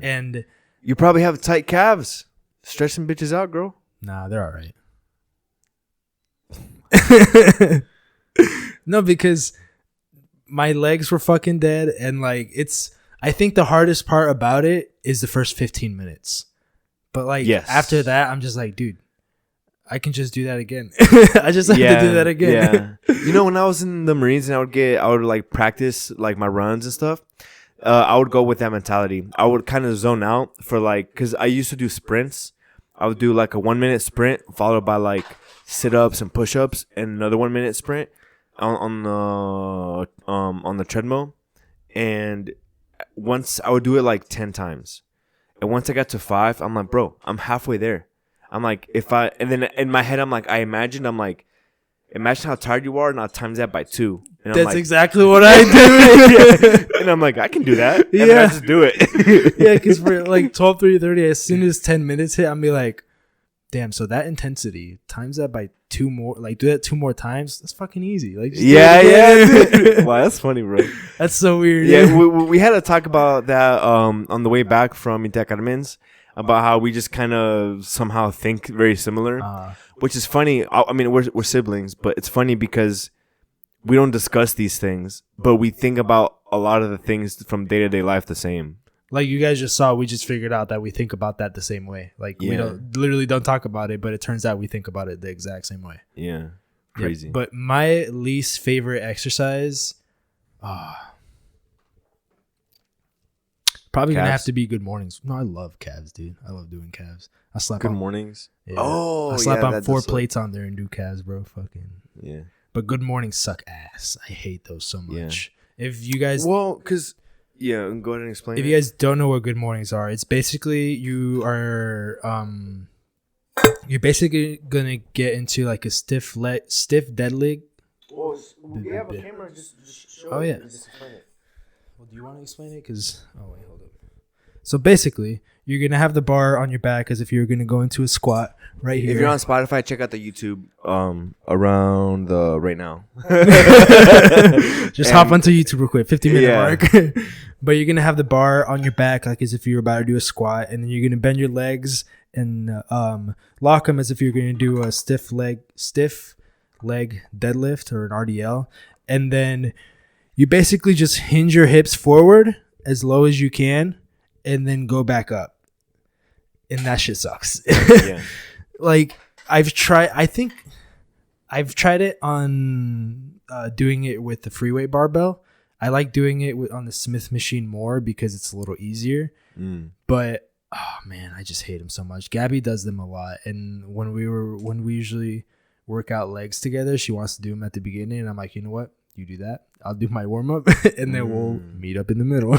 And you probably have tight calves. Stretch some bitches out, girl. Nah, they're all right. No, because my legs were fucking dead, and like I think the hardest part about it is the first 15 minutes. But like after that, I'm just like, dude, I can just do that again. I just have to do that again. Yeah. You know, when I was in the Marines and I would like practice like my runs and stuff, I would go with that mentality. I would kind of zone out for like, because I used to do sprints. I would do like a 1-minute sprint followed by like sit-ups and push-ups and another 1-minute sprint on the treadmill. And once I would do it like 10 times. And once I got to 5, I'm like, bro, I'm halfway there. I'm like, and then in my head, imagine how tired you are, and I'll times that by 2. And that's exactly what I do. And I'm like, I can do that. And then I just do it. Yeah, because for like 12-3-30, as soon as 10 minutes hit, I'm be like, damn, so that intensity, times that by 2 more, like do that 2 more times, that's fucking easy. Like, yeah. Wow, that's funny, bro. That's so weird. Yeah, we had to talk about that on the way back from Inter Carmen's, about how we just kind of somehow think very similar, which is funny. I mean, we're siblings, but it's funny because we don't discuss these things, but we think about a lot of the things from day-to-day life the same. Like you guys just saw, we just figured out that we think about that the same way. Like we don't talk about it, but it turns out we think about it the exact same way. Yeah, crazy. Yeah, but my least favorite exercise, probably gonna have to be good mornings. No, I love calves, dude. I love doing calves. I slap good on mornings. Yeah. I slap on 4 plates on there and do calves, bro. Fucking yeah. But good mornings suck ass. I hate those so much. Yeah. If you guys, go ahead and explain. If you guys don't know what good mornings are, it's basically you You're basically gonna get into like a stiff dead leg. Well, we have a camera. Just show Oh, it. yeah. Just explain it. Well, do you want to explain it? Cause wait, hold up. So basically, you're gonna have the bar on your back as if you're gonna go into a squat right here. If you're on Spotify, check out the YouTube around the right now. Just hop onto YouTube real quick, 50-minute mark. But you're gonna have the bar on your back like as if you're about to do a squat, and then you're gonna bend your legs and lock them as if you're gonna do a stiff leg deadlift or an RDL, and then you basically just hinge your hips forward as low as you can, and then go back up, and that shit sucks. Yeah. Like I've tried it on doing it with the free weight barbell. I like doing it on the Smith machine more because it's a little easier. But oh man, I just hate them so much. Gabby does them a lot, and when we usually work out legs together, she wants to do them at the beginning, and I'm like, you know what? You do that. I'll do my warm up, and then we'll meet up in the middle.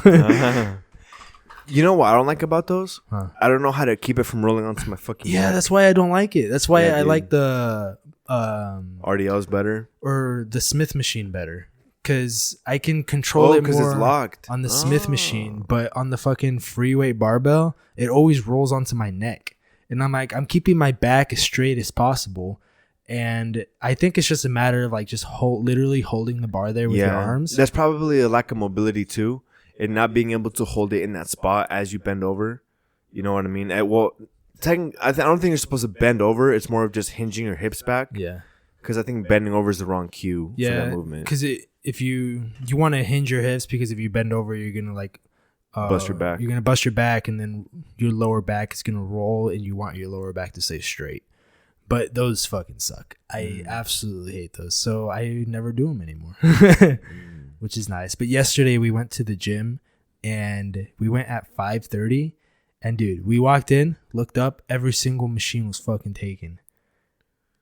You know what I don't like about those? Huh. I don't know how to keep it from rolling onto my fucking neck. That's why I don't like it. That's why I dude. like the RDL's better. or the Smith machine better, because I can control it because more it's locked on the Smith machine, but on the fucking free weight barbell, it always rolls onto my neck, and I'm like, I'm keeping my back as straight as possible, and I think it's just a matter of like just literally holding the bar there with your arms. That's probably a lack of mobility too, and not being able to hold it in that spot as you bend over. You know what I mean? I don't think you're supposed to bend over. It's more of just hinging your hips back. Yeah. Because I think bending over is the wrong cue for that movement. Because if you want to hinge your hips, because if you bend over, you're gonna like bust your back. You're gonna bust your back, and then your lower back is gonna roll, and you want your lower back to stay straight. But those fucking suck. I absolutely hate those. So I never do them anymore, which is nice. But yesterday we went to the gym, and we went at 5:30. And dude, we walked in, looked up, every single machine was fucking taken.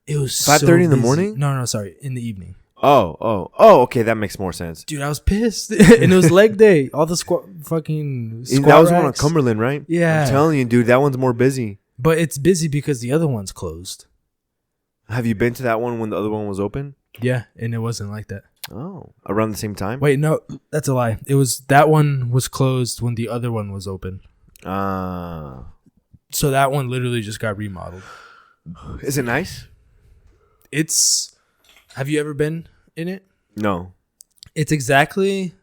It was 5:30 in the morning? No, sorry, in the evening. Oh, okay, that makes more sense. Dude, I was pissed. And it was leg day. All the squat That was one on Cumberland, right? Yeah. I'm telling you, dude, that one's more busy. But it's busy because the other one's closed. Have you been to that one when the other one was open? Yeah, and it wasn't like that. Oh, around the same time? Wait, no, that's a lie. That one was closed when the other one was open. So that one literally just got remodeled. Is it nice? Have you ever been in it? No. It's exactly,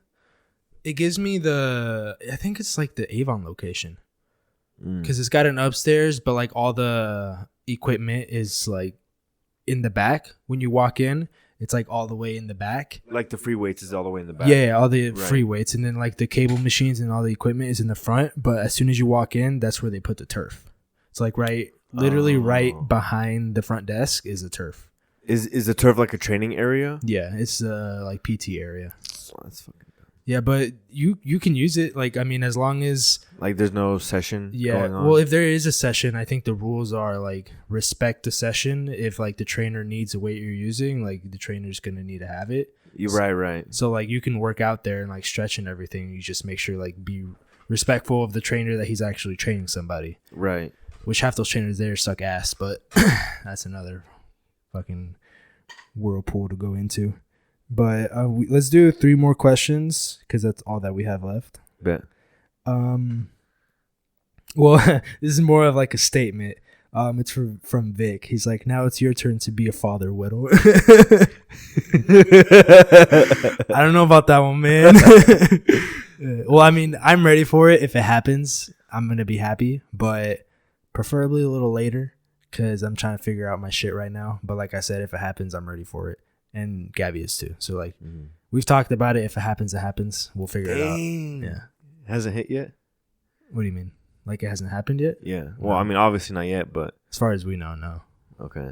it gives me I think it's like the Avon location. Because it's got an upstairs, but like all the equipment is like in the back. When you walk in, it's like all the way in the back. Like the free weights is all the way in the back. Yeah, all the free weights. And then like the cable machines and all the equipment is in the front. But as soon as you walk in, that's where they put the turf. It's like literally right behind the front desk is the turf. Is the turf like a training area? Yeah, it's like PT area. Oh, that's fucking good. Yeah, but you can use it. Like, I mean, as long as like there's no session going on. Well, if there is a session, I think the rules are like respect the session. If like the trainer needs the weight you're using, like the trainer's gonna need to have it. You're right. So like you can work out there and like stretch and everything. You just make sure like be respectful of the trainer that he's actually training somebody. Right. Which half those trainers there suck ass, but that's another fucking whirlpool to go into. But let's do 3 more questions because that's all that we have left. Bet. Well, this is more of like a statement. It's from Vic. He's like, now it's your turn to be a father, Whittle. I don't know about that one, man. Well, I mean, I'm ready for it. If it happens, I'm going to be happy, but preferably a little later because I'm trying to figure out my shit right now. But like I said, if it happens, I'm ready for it. And Gabby is too. So like we've talked about it. If it happens, it happens. We'll figure it out. Yeah. Hasn't hit yet? What do you mean? Like it hasn't happened yet? Yeah. Well, I mean, obviously not yet, but as far as we know, no. Okay.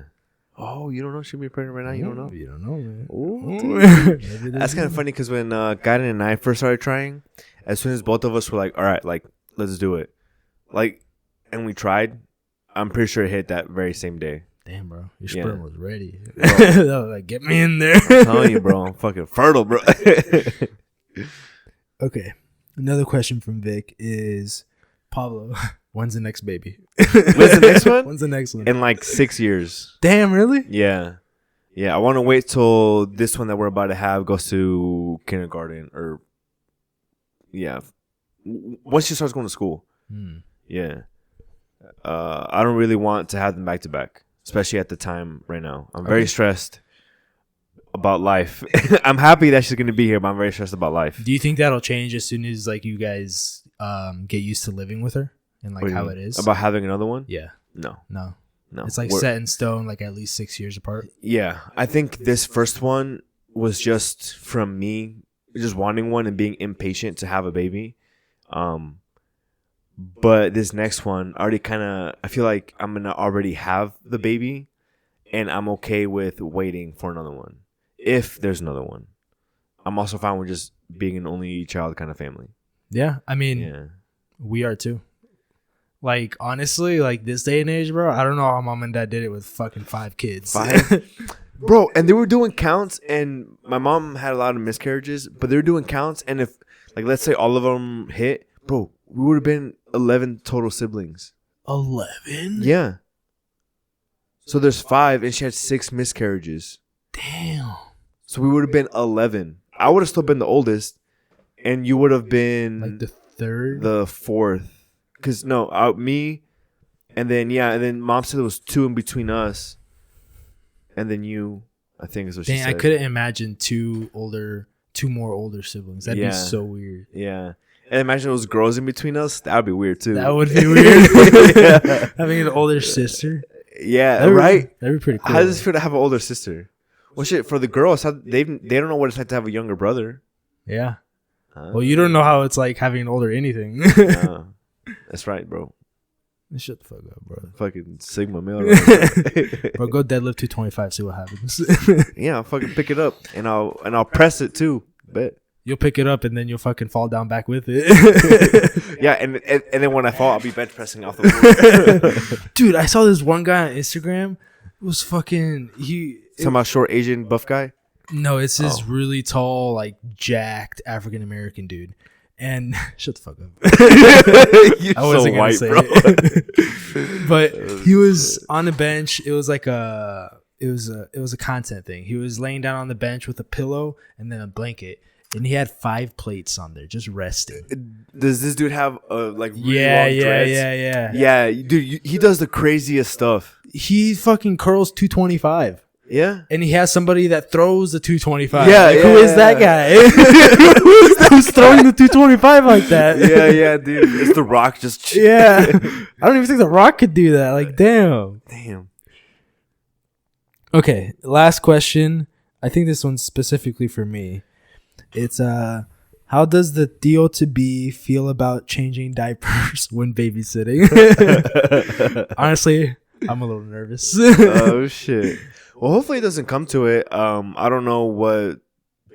Oh, you don't know she'll be pregnant right now? You don't know? You don't know, man. Ooh. That's kind of funny because when Gaiden and I first started trying, as soon as both of us were like, all right, like, let's do it. Like, and we tried, I'm pretty sure it hit that very same day. Damn, bro. Your sperm was ready. Like, get me in there. I'm telling you, bro. I'm fucking fertile, bro. Okay. Another question from Vic is, Pablo, When's the next baby? When's the next one? When's the next one? In like 6 years. Damn, really? Yeah. I want to wait till this one that we're about to have goes to kindergarten or once she starts going to school. Yeah. I don't really want to have them back to back, especially at the time right now. I'm very stressed about life. I'm happy that she's going to be here, but I'm very stressed about life. Do you think that'll change as soon as like you guys get used to living with her and like how it is? About having another one? Yeah. No. It's like set in stone, like at least 6 years apart. Yeah. I think this first one was just from me just wanting one and being impatient to have a baby. But this next one, I feel like I'm going to already have the baby and I'm okay with waiting for another one. If there's another one. I'm also fine with just being an only child kind of family. Yeah. I mean, we are too. Like, honestly, like this day and age, bro, I don't know how mom and dad did it with fucking 5 kids. 5? Bro, and they were doing counts and my mom had a lot of miscarriages, but they were doing counts. And if, like, let's say all of them hit, bro, we would have been 11 total siblings. 11? Yeah. So there's 5 and she had 6 miscarriages. Damn. So we would have been 11. I would have still been the oldest, and you would have been like the third, the fourth. Cause me, and then mom said there was 2 in between us, and then you. I think is what she said. I couldn't imagine 2 more older siblings. That'd be so weird. Yeah, and imagine those girls in between us. That would be weird too. That would be weird. Having an older sister. Yeah, right. That'd be pretty cool. How does it feel to have an older sister? Well, shit, for the girls, they don't know what it's like to have a younger brother. Yeah. Well, you don't know how it's like having an older anything. That's right, bro. Shut the fuck up, bro. Fucking Sigma male. Bro, go deadlift 225, see what happens. Yeah, I'll fucking pick it up and I'll press it too. Bet. You'll pick it up and then you'll fucking fall down back with it. Yeah, and then when I fall, I'll be bench pressing off the floor. Dude, I saw this one guy on Instagram. It was fucking Talking about short Asian buff guy? No, it's this really tall, like jacked African American dude. And shut the fuck up. You're I wasn't so white, gonna say it. But he was on the bench. It was like it was a content thing. He was laying down on the bench with a pillow and then a blanket. And he had 5 plates on there, just resting. Does this dude have like really long dreads? Yeah, dude, he does the craziest stuff. He fucking curls 225. Yeah, and he has somebody that throws the 225. Yeah, like, who is that guy? Who's throwing the 225 like that? Yeah, dude. It's The Rock just. Yeah, I don't even think The Rock could do that. Like, damn. Okay, last question. I think this one's specifically for me. It's how does the Theo to be feel about changing diapers when babysitting? Honestly, I'm a little nervous. Oh shit. Well, hopefully it doesn't come to it. I don't know what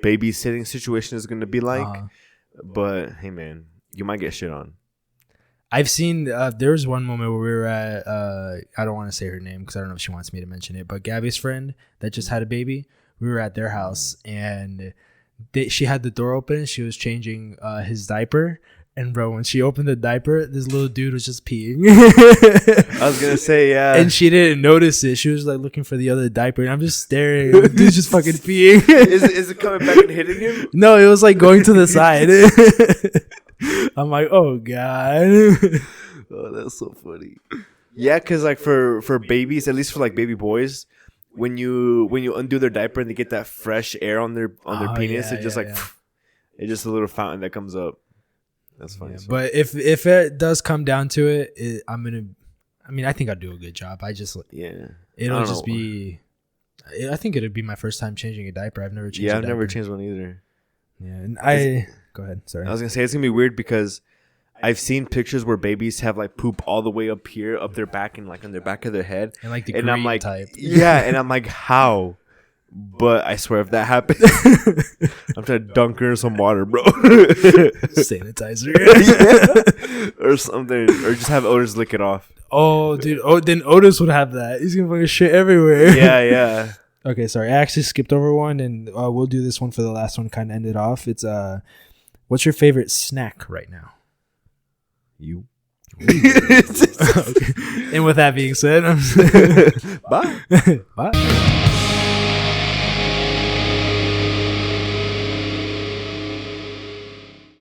babysitting situation is going to be like, but hey, man, you might get shit on. I've seen there was one moment where we were at I don't want to say her name because I don't know if she wants me to mention it, but Gabby's friend that just had a baby. We were at their house and she had the door open. She was changing his diaper. And bro, when she opened the diaper, this little dude was just peeing. I was gonna say, yeah. And she didn't notice it. She was like looking for the other diaper, and I'm just staring. The dude's just fucking peeing. Is it coming back and hitting him? No, it was like going to the side. I'm like, oh god. Oh, that's so funny. Yeah, because like for babies, at least for like baby boys, when you undo their diaper and they get that fresh air on their penis, it's just a little fountain that comes up. That's funny. Yeah, but if it does come down to it, I think I'll do a good job. It'll just be. I think it'd be my first time changing a diaper. I've never changed. Yeah, I've never changed one either. Yeah, and go ahead. Sorry, I was gonna say it's gonna be weird because I've seen pictures where babies have like poop all the way up here, up their back, and like on their back of their head, and like the green I'm like, type. Yeah, and I'm like, how? But I swear, if that happens, I'm trying to dunk her in some water, bro. Sanitizer. Or something. Or just have Otis lick it off. Oh, dude. Oh, then Otis would have that. He's going to fucking shit everywhere. Yeah. Okay, sorry. I actually skipped over one, and we'll do this one for the last one, kind of end it off. It's, what's your favorite snack right now? You. And with that being said, Bye. bye.